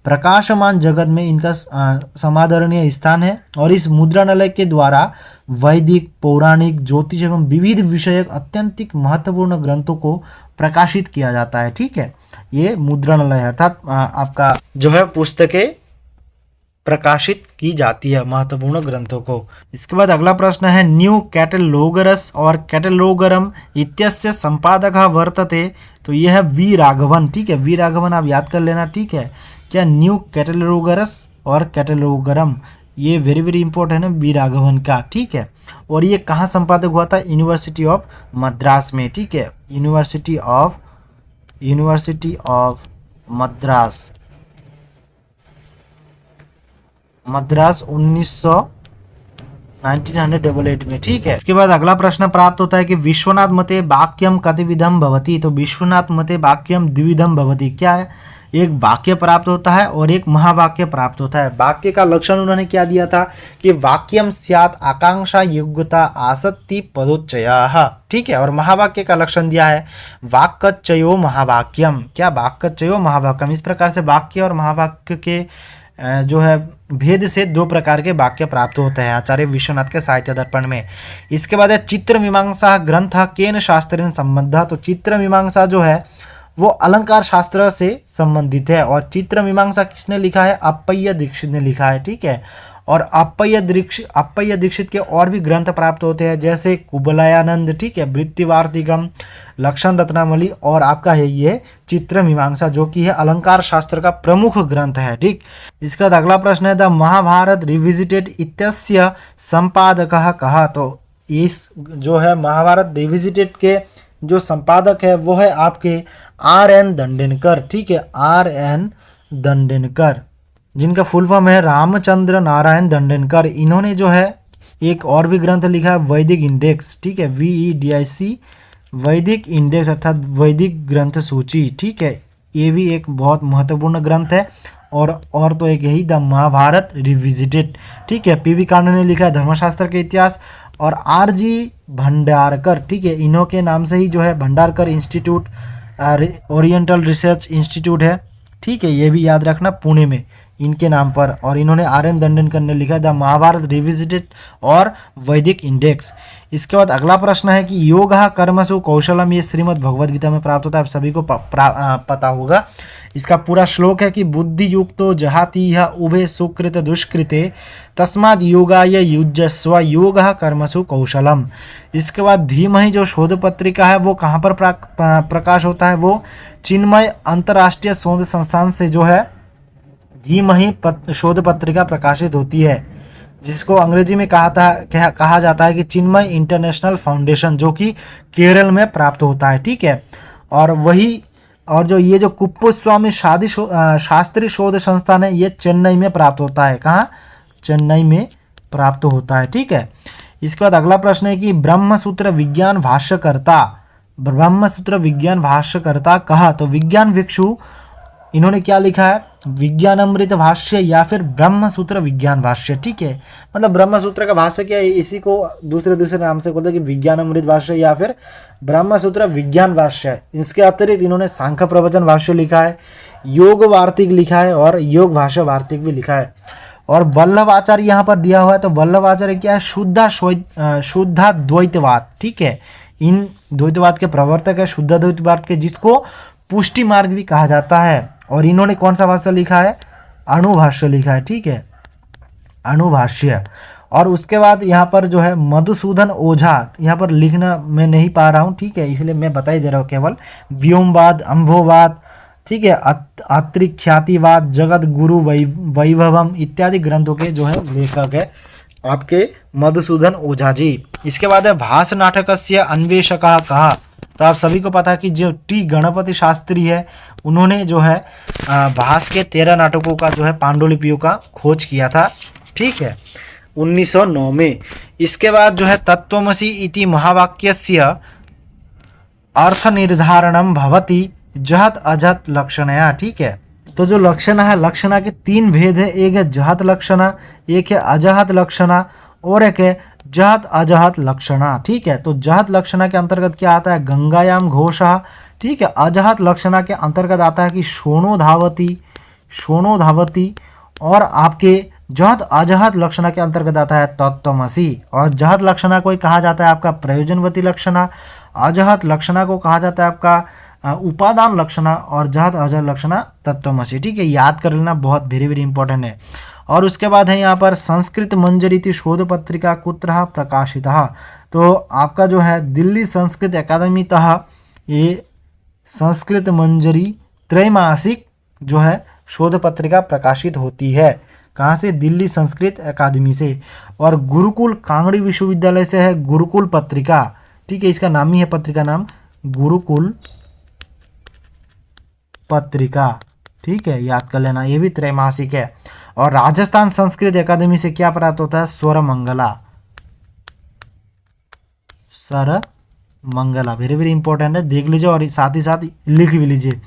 प्रकाशमान जगत में इनका समादरणीय स्थान है। और इस मुद्रणालय के द्वारा वैदिक, पौराणिक, ज्योतिष एवं विविध विषयक अत्यंतिक महत्वपूर्ण ग्रंथों को प्रकाशित किया जाता है, ठीक है। ये मुद्रणालय अर्थात आपका जो है पुस्तकें प्रकाशित की जाती है, महत्वपूर्ण ग्रंथों को। इसके बाद अगला प्रश्न है न्यू कैटलोगरस और कैटलोगरम इत्यस्य संपादकः वर्तते। तो यह है वी राघवन, ठीक है। वी राघवन आप याद कर लेना, ठीक है। क्या न्यू कैटलोगरस और कैटलोगरम, ये वेरी वेरी इंपॉर्टेंट है वी राघवन का, ठीक है। और ये कहाँ संपादक हुआ था, यूनिवर्सिटी ऑफ मद्रास में, ठीक है। यूनिवर्सिटी ऑफ मद्रास 1988 में, ठीक है। इसके बाद अगला प्रश्न प्राप्त होता है कि विश्वनाथ मते वाक्यम कतिविधम भवति। तो विश्वनाथ मते वाक्यम द्विविधम भवति, क्या है, एक वाक्य प्राप्त होता है और एक महावाक्य प्राप्त होता है। वाक्य का लक्षण उन्होंने क्या दिया था कि वाक्यम स्यात् आकांक्षा योग्यता आसक्ति पदोच्चयः, ठीक है। और महावाक्य का लक्षण दिया है वाक्यचयो महावाक्यम, क्या, वाक्यचयो महावाक्यम। इस प्रकार से वाक्य और महावाक्य के जो है भेद से दो प्रकार के वाक्य प्राप्त होते हैं आचार्य विश्वनाथ के साहित्य दर्पण में। इसके बाद है चित्र मीमांसा ग्रंथ केन शास्त्रेण संबद्ध। तो चित्र मीमांसा जो है वो अलंकार शास्त्र से संबंधित है। और चित्र मीमांसा किसने लिखा है, अप्पय्य दीक्षित ने लिखा है, ठीक है। और अप्पय्य दीक्षित के और भी ग्रंथ प्राप्त होते हैं, जैसे कुबलयानंद, ठीक है, वृत्तिवार्तिकम, लक्षण रत्नावली, और आपका है ये चित्र मीमांसा जो कि है अलंकार शास्त्र का प्रमुख ग्रंथ है, ठीक। इसका अगला प्रश्न है द महाभारत रिविजिटेड इत्यस्य संपादकः कः। तो इस जो है महाभारत रिविजिटेड के जो संपादक है वो है आपके R.N. दंडेनकर, ठीक है, R.N. दंडेनकर, जिनका फुल फॉर्म है रामचंद्र नारायण दंडेनकर। इन्होंने जो है एक और भी ग्रंथ लिखा है वैदिक इंडेक्स, ठीक है, VEDIC, वैदिक इंडेक्स अर्थात वैदिक ग्रंथ सूची, ठीक है। ये भी एक बहुत महत्वपूर्ण ग्रंथ है। और तो एक यही द महाभारत रिविजिटेड, ठीक है। PV कांड ने लिखा है धर्मशास्त्र के इतिहास। और R.G. भंडारकर, ठीक है, इन्हों के नाम से ही जो है Bhandarkar institute oriental research institute है, ठीक है, ये भी याद रखना, पुणे में इनके नाम पर। और इन्होंने R.N. दंडेनकर ने लिखा द महाभारत रिविजिटेड और वैदिक इंडेक्स। इसके बाद अगला प्रश्न है कि योग कर्मसु कौशलम, ये श्रीमद् भगवद गीता में प्राप्त होता है, आप सभी को पता होगा। इसका पूरा श्लोक है कि बुद्धि युक्तो जहाति उभे सुकृत दुष्कृते तस्माद् योगाय युज्यस्व योग कर्मसु कौशलम। इसके बाद धीमहि जो शोध पत्रिका है वो कहाँ पर प्रकाश होता है, वो चिन्मय अंतर्राष्ट्रीय शोध संस्थान से जो है धीमहि शोध पत्रिका प्रकाशित होती है, जिसको अंग्रेजी में कहा जाता है कि चिन्मय इंटरनेशनल फाउंडेशन, जो कि केरल में प्राप्त होता है, ठीक है। और वही और जो ये जो कुप्पुस्वामी शास्त्री शोध संस्थान है ये चेन्नई में प्राप्त होता है, कहाँ, चेन्नई में प्राप्त होता है, ठीक है। इसके बाद अगला प्रश्न है कि ब्रह्मसूत्र विज्ञान भाष्यकर्ता कहा। तो विज्ञान भिक्षु इन्होंने क्या लिखा है, विज्ञानामृत भाष्य या फिर ब्रह्म सूत्र विज्ञान भाष्य। ठीक है, मतलब ब्रह्म सूत्र का भाष्य क्या है, इसी को दूसरे नाम से बोलते हैं कि विज्ञानामृत भाष्य या फिर ब्रह्म सूत्र विज्ञान भाष्य। इसके अतिरिक्त इन्होंने सांख्य प्रवचन भाष्य लिखा है, योग वार्तिक लिखा है और योग भाष्य वार्तिक भी लिखा है। और वल्लभाचार्य यहाँ पर दिया हुआ है, तो वल्लभाचार्य क्या है, शुद्धाद्वैतवाद। ठीक है, इन द्वैतवाद के प्रवर्तक है, शुद्धाद्वैतवाद के, जिसको पुष्टि मार्ग भी कहा जाता है। और इन्होंने कौन सा भाष्य लिखा है, अणुभाष्य लिखा है। ठीक है, अणुभाष्य। और उसके बाद यहाँ पर जो है मधुसूदन ओझा, यहाँ पर लिखना मैं नहीं पा रहा हूँ, ठीक है, इसलिए मैं बता ही दे रहा हूँ केवल। व्योमवाद, अम्भोवाद, ठीक है, अत्रिख्यातिवाद, जगत गुरु वैभवम इत्यादि ग्रंथों के जो है लेखक है आपके मधुसूदन ओझा जी। इसके बाद है भास नाटकस्य अन्वेषकः कहा। तो आप सभी को पता है कि जो टी गणपति शास्त्री है, उन्होंने जो है भास के 13 नाटकों का जो है पांडुलिपियों का खोज किया था। ठीक है, 1909 में। इसके बाद जो है तत्त्वमसि इति महावाक्यस्य अर्थ निर्धारणम भवति जहत अजहत लक्षणया। ठीक है, तो जो लक्षण है, लक्षणा के 3 भेद है, एक है जहत लक्षणा, एक है अजहत लक्षणा और एक है जहत अजहत लक्षणा। ठीक है, तो जहत लक्षणा के अंतर्गत क्या आता है, गंगायाम घोषः। ठीक है, अजहत लक्षणा के अंतर्गत आता है कि शोणो धावती। और आपके जहत अजहत लक्षणा के अंतर्गत आता है तत्त्वमसि। और जहत लक्षणा को कहा जाता है आपका प्रयोजनवती लक्षणा, अजहत लक्षणा को कहा जाता है आपका उपादान लक्षणा और जहत अजहत लक्षणा तत्त्वमसि। ठीक है, याद कर लेना, बहुत वेरी इंपॉर्टेंट है। और उसके बाद है यहाँ पर संस्कृत मंजरी शोध पत्रिका कुत्र प्रकाशिता। तो आपका जो है दिल्ली संस्कृत अकादमी तः ये संस्कृत मंजरी त्रैमासिक जो है शोध पत्रिका प्रकाशित होती है। कहाँ से, दिल्ली संस्कृत अकादमी से। और गुरुकुल कांगड़ी विश्वविद्यालय से है गुरुकुल पत्रिका। ठीक है, इसका नाम ही है पत्रिका नाम गुरुकुल पत्रिका। ठीक है, याद कर लेना, ये भी त्रैमासिक है। और राजस्थान संस्कृत अकादमी से क्या प्राप्त होता है, स्वरमंगला, वेरी इंपॉर्टेंट है, देख लीजिए और साथ ही साथ लिख भी लीजिए।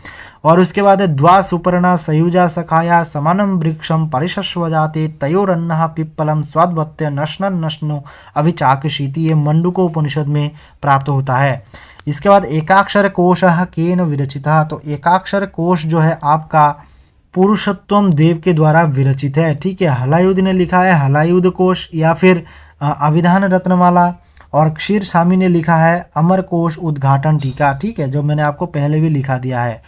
और उसके बाद है द्वा सुपर्णा सयुजा सखाया समानम वृक्षम परिशस्व जाते तयोरन्नः पिप्पलम स्वाद्वत्य नश्नन नश्नो अभिचाकशीति। ये मंडूको उपनिषद में प्राप्त होता है। इसके बाद एकाक्षर कोशः केन विरचितः। तो एकाक्षर कोश जो है आपका पुरुषोत्तम देव के द्वारा विरचित है। ठीक है, हलायुध ने लिखा है हलायुध कोश या फिर अभिधान रत्नमाला। और क्षीर स्वामी ने लिखा है अमर कोश उद्घाटन टीका। ठीक है, जो मैंने आपको पहले भी लिखा दिया है।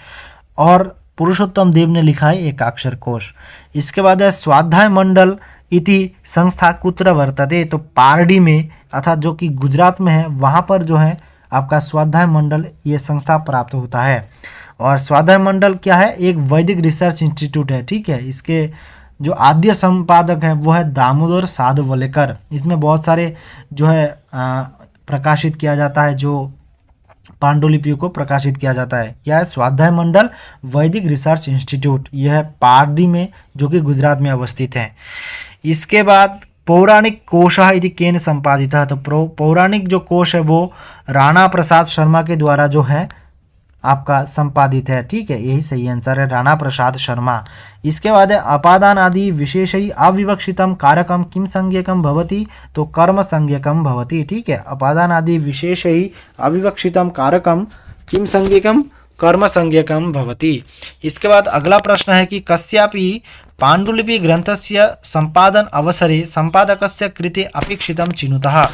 और पुरुषोत्तम देव ने लिखा है एकाक्षर कोश। इसके बाद है स्वाध्याय मंडल इति संस्था कुत्र वर्तते। तो पारडी में अर्थात जो कि गुजरात में है, वहाँ पर जो है आपका स्वाध्याय मंडल ये संस्था प्राप्त होता है। और स्वाध्याय मंडल क्या है, एक वैदिक रिसर्च इंस्टीट्यूट है। ठीक है, इसके जो आद्य संपादक है वो है दामोदर साधवलेकर। इसमें बहुत सारे जो है प्रकाशित किया जाता है, जो पांडुलिपियों को प्रकाशित किया जाता है। क्या है, स्वाध्याय मंडल वैदिक रिसर्च इंस्टीट्यूट, यह है पारडी में, जो कि गुजरात में अवस्थित है। इसके बाद पौराणिक कोशः इति केन संपादित है। तो पौराणिक जो कोश है वो राणा प्रसाद शर्मा के द्वारा जो है आपका संपादित है। ठीक है, यही सही आंसर है, राणा प्रसाद शर्मा। इसके बाद है अपादान आदि विशेषई अविवक्षितम कारकम किम संज्ञकम भवति। तो कर्म संज्ञकम भवति। ठीक है, अपादान आदि विशेषई अविवक्षितम कारकम किम संज्ञकम कर्म संज्ञकम भवति। इसके बाद अगला प्रश्न है कि कस्यापि पांडुलिपि ग्रंथस्य संपादन अवसरे संपादकस्य कृते अपेक्षितम चिनुतः।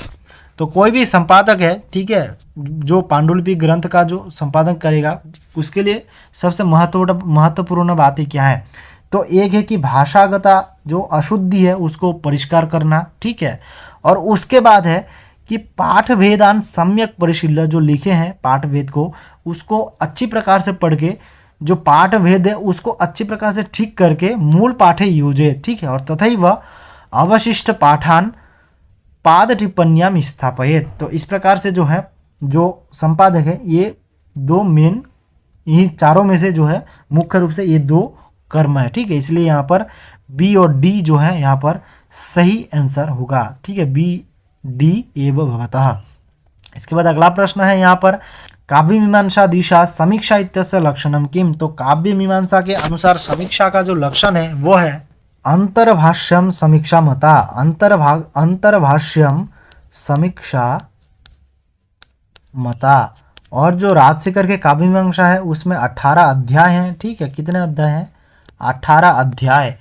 तो कोई भी संपादक है, ठीक है, जो पांडुलिपि ग्रंथ का जो संपादन करेगा उसके लिए सबसे महत्वपूर्ण बातें क्या है। तो एक है कि भाषागता जो अशुद्धि है उसको परिष्कार करना। ठीक है, और उसके बाद है कि पाठ भेदान सम्यक परिशील्य, जो लिखे हैं पाठ भेद को, उसको अच्छी प्रकार से पढ़ के जो पाठ भेद है उसको अच्छी प्रकार से ठीक करके मूल पाठे यूजे। ठीक है, और तथैव अवशिष्ट पाठान पाद टिप्पण्याम स्थापयेत। तो इस प्रकार से जो है जो संपादक है ये दो मेन, यही चारों में से जो है मुख्य रूप से ये दो कर्म है। ठीक है, इसलिए यहाँ पर बी और डी जो है यहाँ पर सही आंसर होगा। ठीक है, बी डी एव भवतः। इसके बाद अगला प्रश्न है यहाँ पर काव्य मीमांसा दिशा समीक्षा इत्यस्य लक्षणम किम। तो काव्य मीमांसा के अनुसार समीक्षा का जो लक्षण है वो है अंतर्भाष्यम समीक्षा मता। अंतर्भाष्यम समीक्षा मता। और जो राजशेखर के काव्य मीमांसा है उसमें 18 अध्याय हैं, ठीक है। कितने अध्याय हैं? 18 अध्याय।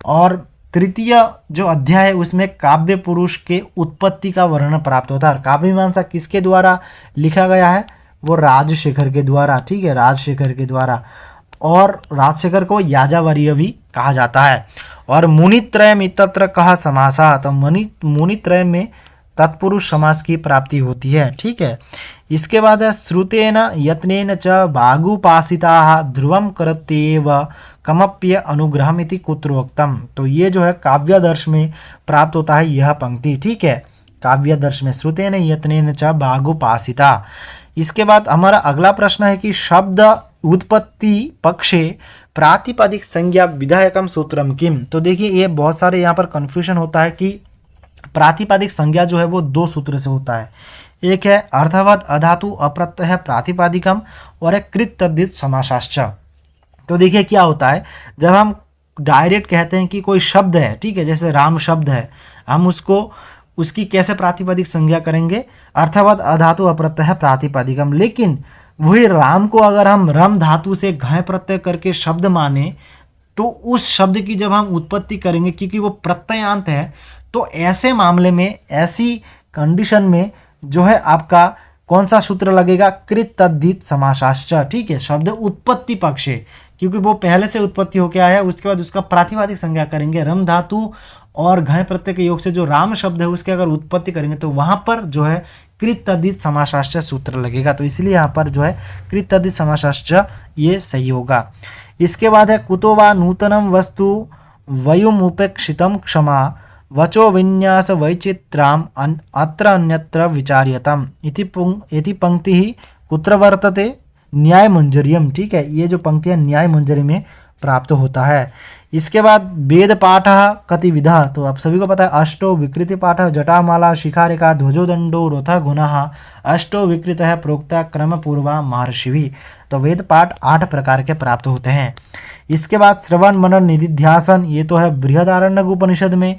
और तृतीय जो अध्याय है उसमें काव्य पुरुष के उत्पत्ति का वर्णन प्राप्त होता है। काव्य मीमांसा किसके द्वारा लिखा गया है? वो राजशेखर के द्वारा, ठीक है, राजशेखर के द्वारा। और राजशेखर को याजावरीय भी कहा जाता है। और मुनित्रयम इत्यत्र कहा समासा। तो मुनित्रय में तत्पुरुष समास की प्राप्ति होती है, ठीक है। इसके बाद है श्रुतेन यत्नेन च बागुपासिताः ध्रुवं करत्येव कमप्य अनुग्रहम् इति कुत्रोक्तम। तो ये जो है काव्यादर्श में प्राप्त होता है यह पंक्ति, ठीक है। काव्यादर्श में श्रुतेन यत्नेन च बागुपासिता। इसके बाद हमारा अगला प्रश्न है कि शब्द उत्पत्ति पक्षे प्रातिपदिक संज्ञा विधायकम सूत्रम किम। तो देखिए ये बहुत सारे यहाँ पर कन्फ्यूजन होता है कि प्रातिपदिक संज्ञा जो है वो 2 सूत्र से होता है। एक है अर्थवत अधातु अप्रत्यय प्रातिपदिकम और एक कृत तद्धित समासाश्च। तो देखिए क्या होता है, जब हम डायरेक्ट कहते हैं कि कोई शब्द है, ठीक है, जैसे राम शब्द है, हम उसकी कैसे प्रातिपदिक संज्ञा करेंगे? अर्थवत अधातु अप्रत्यय प्रातिपदिकम। लेकिन वही राम को अगर हम रम धातु से घय प्रत्यय करके शब्द माने तो उस शब्द की जब हम उत्पत्ति करेंगे, क्योंकि वो प्रत्ययांत है, तो ऐसे मामले में, ऐसी कंडीशन में जो है आपका कौन सा सूत्र लगेगा? कृत तद्धित समासाश्च, ठीक है। शब्द उत्पत्ति पक्षे, क्योंकि वो पहले से उत्पत्ति होकर आया है, उसके बाद उसका प्रातिपदिक संज्ञा करेंगे। रम धातु और घय प्रत्यय के योग से जो राम शब्द है उसके अगर उत्पत्ति करेंगे तो वहां पर जो है कृत तद्धित समासाश्च सूत्र लगेगा। तो इसलिए यहाँ पर जो है कृत तद्धित समासाश्च ये सही होगा। इसके बाद है कुतो वा नूतनम वस्तु वयुमुपेक्षितम क्षमा वचो विन्यास वैचित्राम अत्र अन्यत्र विचार्यतम इति पंक्ति ही कुत्र वर्तते? न्याय मंजरियम, ठीक है। ये जो पंक्ति है न्याय मंजरी में प्राप्त होता है। इसके बाद वेद पाठ कति विधा। तो आप सभी को पता है अष्टो विकृति पाठ जटामाला शिखारिका ध्वजो दंडो रथ गुणः अष्टो विकृत है प्रोक्ता क्रम पूर्वा महर्षि। तो वेद पाठ 8 प्रकार के प्राप्त होते हैं। इसके बाद श्रवण मनन निधिध्यासन, ये तो है बृहदारण्यक उपनिषद में।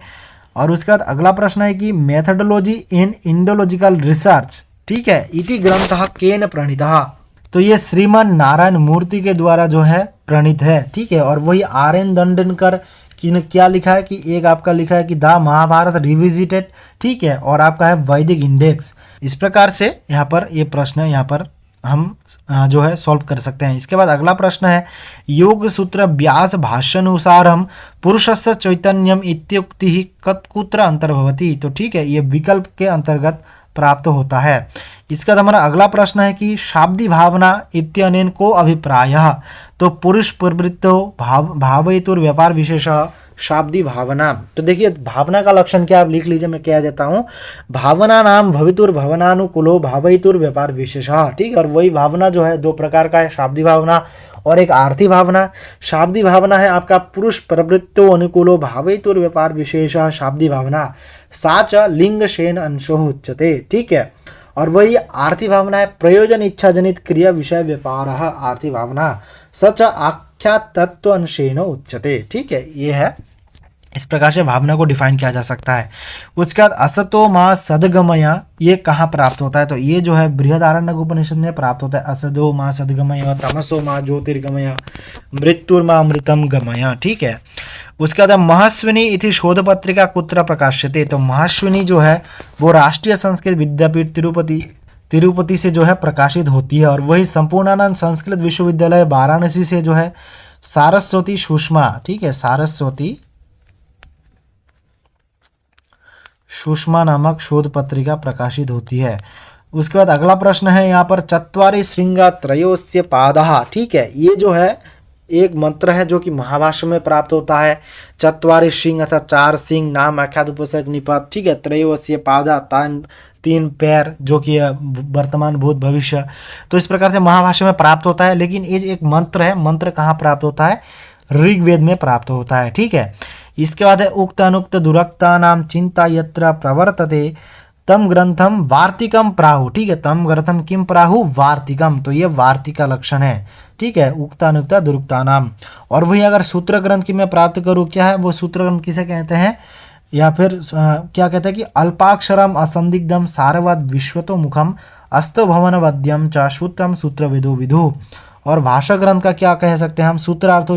और उसके बाद अगला प्रश्न है कि मेथडोलॉजी इन इंडोलॉजिकल रिसर्च, ठीक है, इति ग्रंथः केन प्रणीतः। तो ये श्रीमान नारायण मूर्ति के द्वारा जो है प्रणीत है, ठीक है। और वही RN दंडनकर की ने क्या लिखा है कि एक आपका लिखा है कि द महाभारत रिविजिटेड, ठीक है, और आपका है वैदिक इंडेक्स। इस प्रकार से यहाँ पर ये प्रश्न यहाँ पर हम जो है सॉल्व कर सकते हैं। इसके बाद अगला प्रश्न है योग सूत्र व्यास भाष्यानुसारम पुरुषस्य चैतन्यम इत्युक्ति ही कुत्र अंतर्भवति। तो ठीक है, ये विकल्प के अंतर्गत प्राप्त होता है। इसका हमारा अगला प्रश्न है कि शाब्दी भावना इत्यनेन को अभिप्रायः। तो पुरुष प्रवृत्तो भावयितुर व्यापार विशेषः शाब्दी भावना। तो देखिए भावना का लक्षण क्या, आप लिख लीजिए, मैं कह देता हूँ। भावना नाम भवितुर भवनानुकूलो भावयितुर व्यापार विशेषः, ठीक है। और वही भावना जो है 2 प्रकार का है, शाब्दी भावना और एक आर्थी भावना। शाब्दी भावना है आपका पुरुष प्रवृत्तो अनुकूलो भावयितुर व्यापार विशेषः शाब्दी भावना, साच लिंग शेन अंशो उच्यते, ठीक है। और वही आर्थी भावना है प्रयोजन इच्छा जनित क्रिया विषय व्यापार आर्थी भावना, सच आख्या तत्व अंशेन उच्यते, ठीक है। ये है, इस प्रकार से भावना को डिफाइन किया जा सकता है। उसके बाद असतो माँ सदगमय, ये कहाँ प्राप्त होता है? तो ये जो है बृहदारण्यक उपनिषद में प्राप्त होता है। असदो माँ सदगमय, तमसो माँ ज्योतिर्गमय, मृत्युर्मा अमृतम गमय, ठीक है। उसके बाद महाश्विनी इति शोध पत्रिका कुत्र प्रकाश्यते। तो महाश्विनी जो है वो राष्ट्रीय संस्कृत विद्यापीठ तिरुपति से जो है प्रकाशित होती है। और वही संपूर्णानंद संस्कृत विश्वविद्यालय वाराणसी से जो है सारस्वती सुषमा, ठीक है, सारस्वती सुषमा नामक शोध पत्रिका प्रकाशित होती है। उसके बाद अगला प्रश्न है यहाँ पर चत्वारि श्रृंगा त्रयोस्य पादः, ठीक है। ये जो है एक मंत्र है जो कि महाभाष्य में प्राप्त होता है। चत्वारि श्रृंग अर्थात 4 सिंह, नाम आख्यात उपसर्ग निपात, ठीक है। त्रयोस्य पादा 3 पैर, जो कि वर्तमान भूत भविष्य। तो इस प्रकार से महाभाष्य में प्राप्त होता है। लेकिन ये एक मंत्र है, मंत्र कहाँ प्राप्त होता है? ऋग्वेद में प्राप्त होता है, ठीक है। इसके बाद है उक्त अनुक्त दुरक्ता नाम चिंता यत्र प्रवर्तते तम ग्रंथम वार्तिकम प्राहु, ठीक है, तम ग्रंथम किम प्राहु वार्तिकम, तो ये वार्तिक का लक्षण है, ठीक है, उक्तानुक्ता दुरुक्ता नाम। और वही अगर सूत्र ग्रंथ की मैं प्राप्त करूँ, क्या है वो सूत्र ग्रंथ किसे कहते हैं, या फिर क्या कहते हैं कि अल्पाक्षरम असंदिग्धम सारवद विश्वतो मुखम अस्तो भवन वद्यम च सूत्रम सूत्र विदु विदु। और भाषा ग्रंथ का क्या कह सकते हैं हम, सूत्रार्थो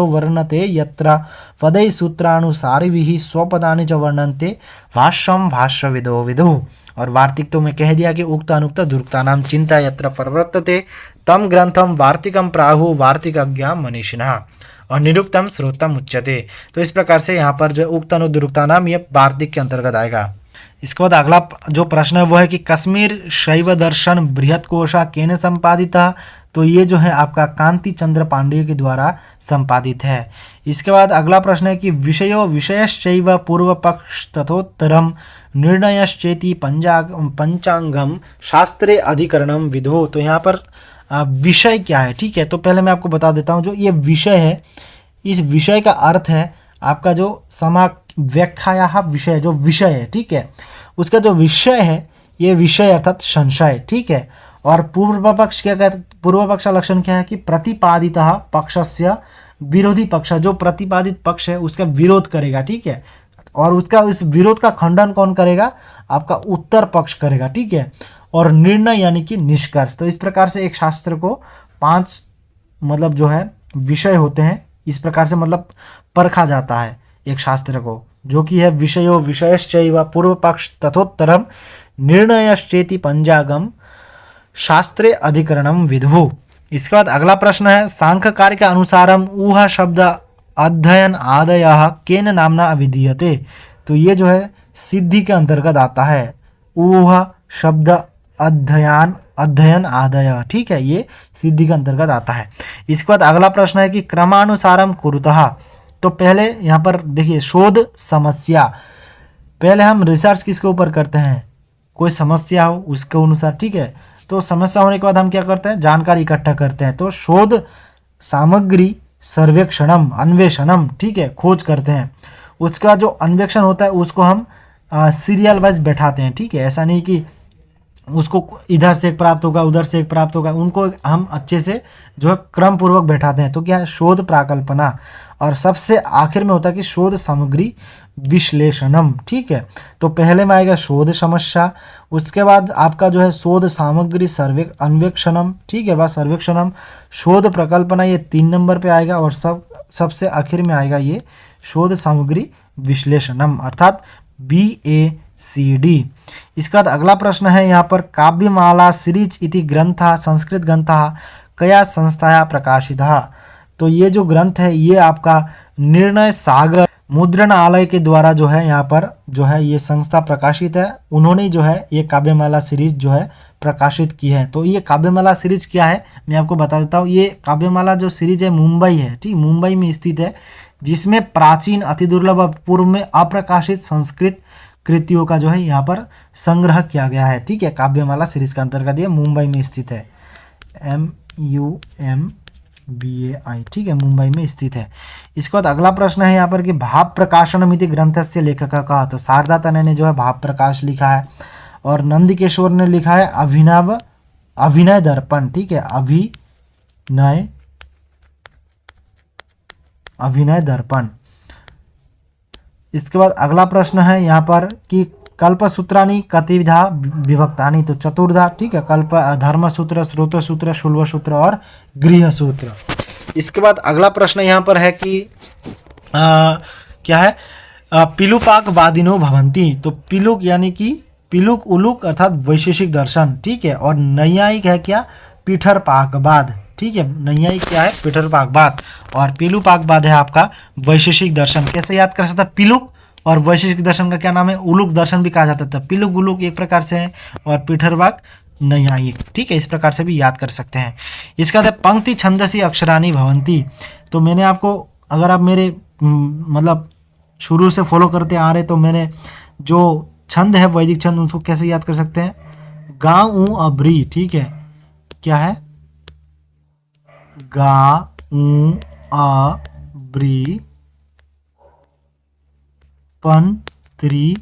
वर्णते यत्र पदै सूत्रानुसारिभिः स्वपदानि च वर्णन्ते भाष्यम भाष्य विदो विदु। और वार्तिक तो मैं कह दिया कि उक्त अनुक्त दुरुक्ता नाम चिंता यत्र प्रवर्तते तम ग्रंथम वार्तिकम प्राहु वार्तिकज्ञा मनीषिणः और निरुक्तम श्रोतम उच्यते। तो इस प्रकार से यहाँ पर जो उक्त अनुक्त नाम ये वार्तिक के अंतर्गत आएगा। इसके बाद अगला जो प्रश्न है वो है कि कश्मीर शैव दर्शन बृहत कोशा केन संपादिता, तो ये जो है आपका कांति चंद्र पांडेय के द्वारा संपादित है। इसके बाद अगला प्रश्न है कि विषयो विषयश्चैव पूर्व पक्ष तथोत्तरम निर्णयश्चेति पंचांगम शास्त्रे अधिकरणम विदो। तो यहाँ पर विषय क्या है, ठीक है, तो पहले मैं आपको बता देता हूँ जो ये विषय है, इस विषय का अर्थ है आपका जो व्याख्याया विषय, जो विषय है, ठीक है, उसका जो विषय है ये विषय अर्थात संशय, ठीक है। और पूर्व पक्ष क्या कहते, पूर्व पक्ष का लक्षण क्या है कि प्रतिपादितः पक्षस्य विरोधी पक्ष, जो प्रतिपादित पक्ष है उसका विरोध करेगा, ठीक है, और उसका इस विरोध का खंडन कौन करेगा, आपका उत्तर पक्ष करेगा, ठीक है। और निर्णय यानी कि निष्कर्ष। तो इस प्रकार से एक शास्त्र को 5 मतलब जो है विषय होते हैं, इस प्रकार से मतलब परखा जाता है एक शास्त्र को, जो कि है विषयो विषयश्चैव पूर्व पक्ष तथोत्तरम निर्णयश्चेति पंचांगम शास्त्रे अधिकरणम विदु। इसके बाद अगला प्रश्न है सांख्य कार्य के अनुसारम ऊहा शब्द अध्ययन आदयः केन नामना अभिधीयते। तो ये जो है सिद्धि के अंतर्गत आता है, ऊहा शब्द अध्ययन आदय, ठीक है, ये सिद्धि के अंतर्गत आता है। इसके बाद अगला प्रश्न है कि क्रमानुसारम कुरुतः। तो पहले यहाँ पर देखिए शोध समस्या, पहले हम रिसर्च किसके ऊपर करते हैं, कोई समस्या हो उसके अनुसार, ठीक है। तो समस्या होने के बाद हम क्या करते हैं, जानकारी इकट्ठा करते हैं। तो शोध सामग्री सर्वेक्षणम अन्वेषणम, ठीक है, खोज करते हैं। उसके बाद जो अन्वेषण होता है उसको हम सीरियल वाइज बैठाते हैं, ठीक है, ऐसा नहीं कि उसको इधर से एक प्राप्त होगा उधर से एक प्राप्त होगा, उनको हम अच्छे से जो है क्रम पूर्वक बैठाते हैं। तो क्या है शोध प्राकल्पना, और सबसे आखिर में होता है कि शोध सामग्री विश्लेषणम, ठीक है। तो पहले में आएगा शोध समस्या, उसके बाद आपका जो है शोध सामग्री अन्वेक्षणम, ठीक है, वह सर्वेक्षणम, शोध प्रकल्पना ये 3 नंबर पे आएगा, और सबसे आखिर में आएगा ये शोध सामग्री विश्लेषणम अर्थात BACD। इसके बाद अगला प्रश्न है यहाँ पर काव्यमाला सीरीज इति ग्रंथ संस्कृत ग्रंथ कया संस्थाया प्रकाशितः। तो ये जो ग्रंथ है ये आपका निर्णय सागर मुद्रणालय के द्वारा जो है यहाँ पर जो है ये संस्था प्रकाशित है, उन्होंने जो है ये काव्यमाला सीरीज जो है प्रकाशित की है। तो ये काव्यमाला सीरीज क्या है मैं आपको बता देता हूँ। ये काव्यमाला जो सीरीज है मुंबई है, ठीक, मुंबई में स्थित है, जिसमें प्राचीन अति दुर्लभ पूर्व में अप्रकाशित संस्कृत कृतियों का जो है यहाँ पर संग्रह किया गया है, ठीक है। काव्यमाला सीरीज का अंतर्गत ये मुंबई में स्थित है, MUMBAI, ठीक है, मुंबई में स्थित है। इसके बाद अगला प्रश्न है यहाँ पर कि भाव प्रकाशनमिति ग्रंथस्य लेखक का, तो शारदा तनय ने जो है भाव प्रकाश लिखा है, और नंदकिशोर ने लिखा है अभिनय दर्पण, ठीक है, अभिनय दर्पण। इसके बाद अगला प्रश्न है यहाँ पर कि कल्पसूत्राणि कतिविधा विभक्तानि, तो चतुर्धा, ठीक है, कल्प धर्मसूत्र, स्रोतसूत्र, शुल्बसूत्र और गृहसूत्र। इसके बाद अगला प्रश्न यहाँ पर है कि क्या है पिलुपाक वादिनो भवंती। तो पिलुक यानी कि पिलुक उलुक अर्थात वैशेषिक दर्शन, ठीक है, और नैयायिक है क्या पिठरपाकवाद, ठीक है, नैयायिक क्या है पिठरपाकवाद, और पिलुपाकवाद है आपका वैशेषिक दर्शन। कैसे याद कर सकता है, पिलुक और वैशेषिक दर्शन का क्या नाम है, उलुक दर्शन भी कहा जाता था। पिलुक उलुक एक प्रकार से है और पिठरपाक नैयायिक, ठीक है, इस प्रकार से भी याद कर सकते हैं। इसका बाद पंक्ति छंदसी अक्षराणी भवंती। तो मैंने आपको, अगर आप मेरे मतलब शुरू से फॉलो करते आ रहे, तो मैंने जो छंद है वैदिक छंद उसको कैसे याद कर सकते हैं, गा ऊ अब्री, ठीक है, क्या है गा ऊ अब्री पन त्रि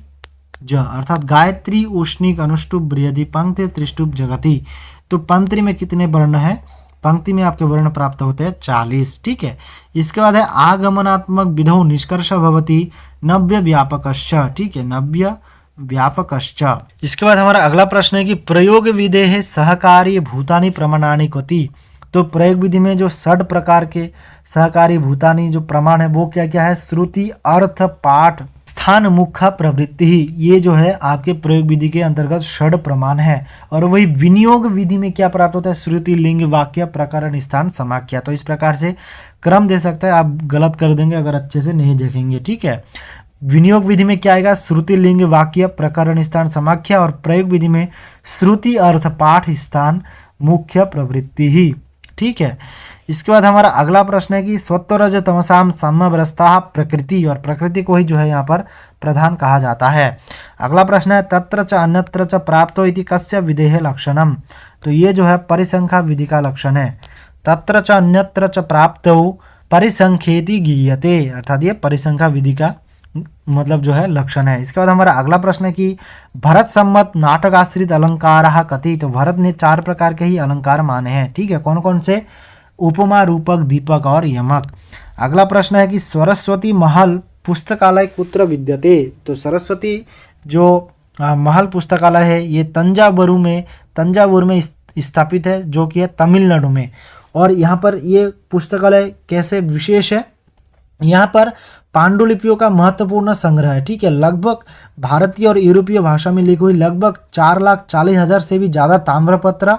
अर्थात गायत्री उष्णिक अनुष्टुप बृहदि पंक्ति त्रिष्टुप जगति। तो पंक्ति में कितने वर्ण है, पंक्ति में आपके वर्ण प्राप्त होते हैं 40। ठीक है, इसके बाद है आगमनात्मक विधौ निष्कर्ष भवति नव्य व्यापकश्च। ठीक है, नव्य व्यापकश्च। इसके बाद हमारा अगला प्रश्न है कि प्रयोग विधेः सहकारी भूतानि प्रमाणानि कति। तो प्रयोग विधि में जो 6 प्रकार के सहकारी भूतानि जो प्रमाण है वो क्या क्या है, श्रुति, अर्थ, पाठ, स्थान, मुख्य, प्रवृत्ति। ये जो है आपके प्रयोग विधि के अंतर्गत 6 प्रमाण है। और वही विनियोग विधि में क्या प्राप्त होता है, श्रुति, लिंग, वाक्य, प्रकरण, स्थान, समाख्या। तो इस प्रकार से क्रम दे सकता है, आप गलत कर देंगे अगर अच्छे से नहीं देखेंगे। ठीक है, विनियोग विधि में क्या आएगा, श्रुति, लिंग, वाक्य, प्रकरण, स्थान, समाख्या। और प्रयोग विधि में श्रुति, अर्थ, पाठ, स्थान, मुख्य, प्रवृत्ति ही। ठीक है, इसके बाद हमारा अगला प्रश्न है कि सत्वरज तमसाम समवस्था प्रकृति। और प्रकृति को ही जो है यहाँ पर प्रधान कहा जाता है। अगला प्रश्न है तत्र च अन्यत्र च प्राप्तो इति कस्य विधेः लक्षणम। तो ये जो है परिसंख्या विधि का लक्षण है। तत्र च अन्यत्र च प्राप्तो परिसंख्येति गीयते, अर्थात ये परिसंख्या विधि का मतलब जो है लक्षण है। इसके बाद हमारा अगला प्रश्न है कि भरत सम्मत नाटक आश्रित अलंकार कति। तो भरत ने 4 प्रकार के ही अलंकार माने हैं। ठीक है, कौन कौन से, उपमा, रूपक, दीपक और यमक। अगला प्रश्न है कि सरस्वती महल पुस्तकालय कुत्र विद्यते। तो सरस्वती जो महल पुस्तकालय है ये तंजावुर में स्थापित है, जो कि है तमिलनाडु में। और यहाँ पर ये पुस्तकालय कैसे विशेष है, यहाँ पर पांडुलिपियों का महत्वपूर्ण संग्रह है। ठीक है, लगभग भारतीय और यूरोपीय भाषा में लिखी हुई लगभग 4,40,000 से भी ज़्यादा ताम्रपत्र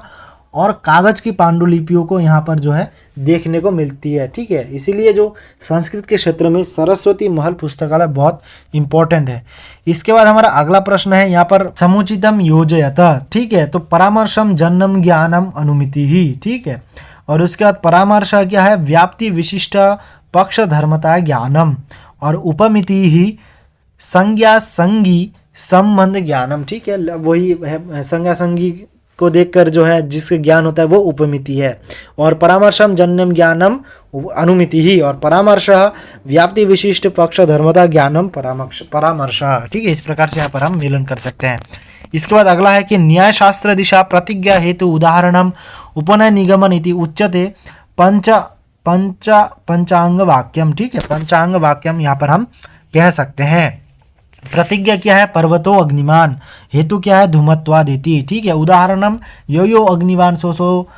और कागज की पांडुलिपियों को यहाँ पर जो है देखने को मिलती है। ठीक है, इसीलिए जो संस्कृत के क्षेत्र में सरस्वती महल पुस्तकालय बहुत इंपॉर्टेंट है। इसके बाद हमारा अगला प्रश्न है यहाँ पर समुचितम योजयत। ठीक है, तो परामर्शम जन्म ज्ञानम अनुमिति ही। ठीक है, और उसके बाद परामर्श क्या है, व्याप्ति विशिष्ट पक्ष धर्मता ज्ञानम। और उपमिति ही संज्ञा संगी संबंध ज्ञानम। ठीक है, वही है संज्ञा संगी को देखकर जो है जिसके ज्ञान होता है वो उपमिति है। और परामर्शम जन्यम ज्ञानम अनुमिति ही। और परामर्श व्याप्ति विशिष्ट पक्ष धर्मता ज्ञानम परामर्श। ठीक है, इस प्रकार से यहाँ पर हम मिलन कर सकते हैं। इसके बाद अगला है कि न्याय शास्त्र दिशा प्रतिज्ञा हेतु उदाहरणम उपनय निगमन इति उच्यते पंचांग वाक्यम। ठीक है, पंचांग वाक्यम यहाँ पर हम कह सकते हैं। प्रतिज्ञा क्या है, पर्वतो अग्निमान। हेतु क्या है, धूमत्वादिति। ठीक है, उदाहरणम यो अग्निवान सोसो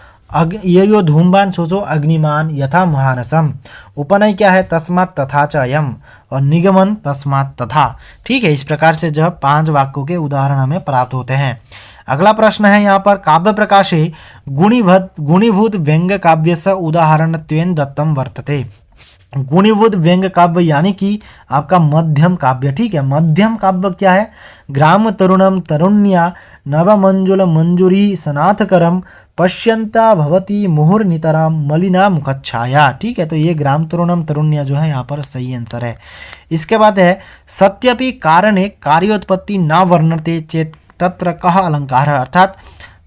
यो धूमवान सोसो अग्निमान यथा महानसम। उपनय क्या है, तस्मात् तथा च अयम। और निगमन तस्मात् तथा। ठीक है, इस प्रकार से जो 5 वाक्यों के उदाहरण हमें प्राप्त होते हैं। अगला प्रश्न है यहाँ पर काव्य प्रकाशे गुणीभूत व्यंग्य काव्य से उदाहरणत्वेन दत्तम वर्तते। गुणीभूत व्यंग्य काव्य यानी कि आपका मध्यम काव्य। ठीक है, मध्यम काव्य क्या है, ग्राम तरुणम तरुण्या नवमंजुल मंजूरी सनाथकरम पश्यंता भवती मुहुर्नितराम मलिना मुखच्छाया। ठीक है, तो ये ग्राम तरुणम तरुण्या जो है यहाँ पर सही आंसर है। इसके बाद है सत्यपि कारणे कार्योत्पत्ति न वर्णते चेत तत्र कः अलंकार। अर्थात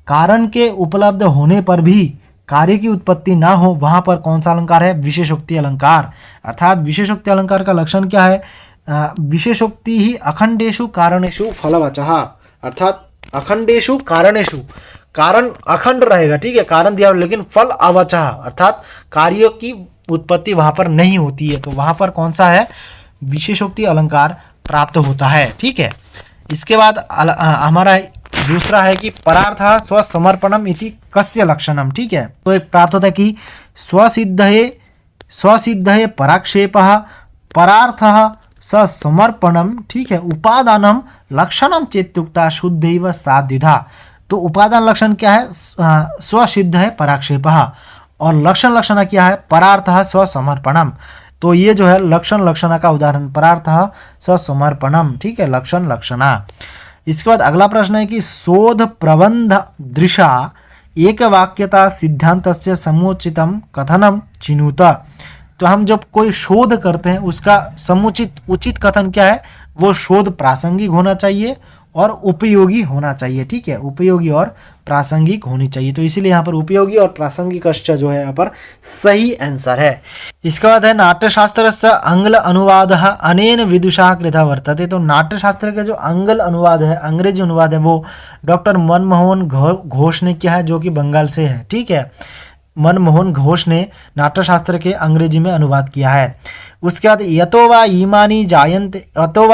कारण के उपलब्ध होने पर भी कार्य की उत्पत्ति ना हो वहां पर कौन सा अलंकार है, विशेषोक्ति अलंकार। अर्थात विशेषोक्ति अलंकार का लक्षण क्या है, विशेषोक्ति ही अखंडेषु कारणेषु फलवचः। अर्थात अखंडेषु कारणेषु, कारण अखंड रहेगा। ठीक है, कारण दिया लेकिन फल अवचः, अर्थात कार्यों की उत्पत्ति वहां पर नहीं होती है, तो वहां पर कौन सा है, विशेषोक्ति अलंकार प्राप्त होता है। ठीक है, इसके बाद हमारा दूसरा है कि परार्थ स्वसमर्पणम इति कस्य लक्षणम। ठीक है, तो एक प्राप्त होता है कि स्वसिद्धये पराक्षेपः परार्थः ससमर्पणम। ठीक है, उपादानम लक्षणम चेत्युक्ता शुद्धैव साद्विधा। तो उपादान लक्षण क्या है, स्वसिद्ध है पराक्षेपः, और लक्षण क्या है, परार्थः स्वसमर्पणम। तो ये जो है लक्षण का उदाहरण परार्थः स्वसमर्पणम। ठीक है, लक्षणा। इसके बाद अगला प्रश्न है कि शोध प्रबंध दृशा एक वाक्यता सिद्धांतस्य समुचितम कथनम चिनुत। तो हम जब कोई शोध करते हैं उसका समुचित उचित कथन क्या है, वो शोध प्रासंगिक होना चाहिए, और उपयोगी होना चाहिए। ठीक है, उपयोगी और प्रासंगिक होनी चाहिए। तो इसीलिए यहाँ पर उपयोगी और प्रासंगिक जो है यहाँ पर सही आंसर है। इसके बाद है नाट्यशास्त्रस्य आंग्ल अनुवादः अनेन विदुषा कृतः वर्तते। तो नाट्यशास्त्र का जो आंग्ल अनुवाद है, अंग्रेजी अनुवाद है, वो डॉक्टर मनमोहन घोष ने किया है, जो कि बंगाल से है। ठीक है, मनमोहन घोष ने नाट्यशास्त्र के अंग्रेजी में अनुवाद किया है। उसके बाद यतो वा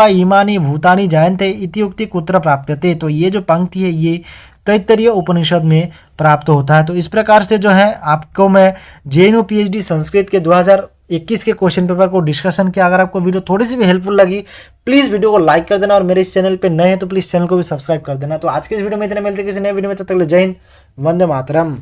ईमानी भूतानि जायन्ते इति उक्ति कुत्र प्राप्यते। तो ये जो पंक्ति है ये तैत्तरीय उपनिषद में प्राप्त होता है। तो इस प्रकार से जो है आपको मैं जेएनयू पीएचडी संस्कृत के 2021 के क्वेश्चन पेपर को डिस्कशन किया। अगर आपको वीडियो थोड़ी सी भी हेल्पफुल लगी प्लीज़ वीडियो को लाइक कर देना, और मेरे इस चैनल पे नए हैं तो प्लीज़ चैनल को भी सब्सक्राइब कर देना। तो आज के इस वीडियो में इतने, मिलते किसी नए वीडियो में, तब तक के लिए जय हिंद, वंदे मातरम।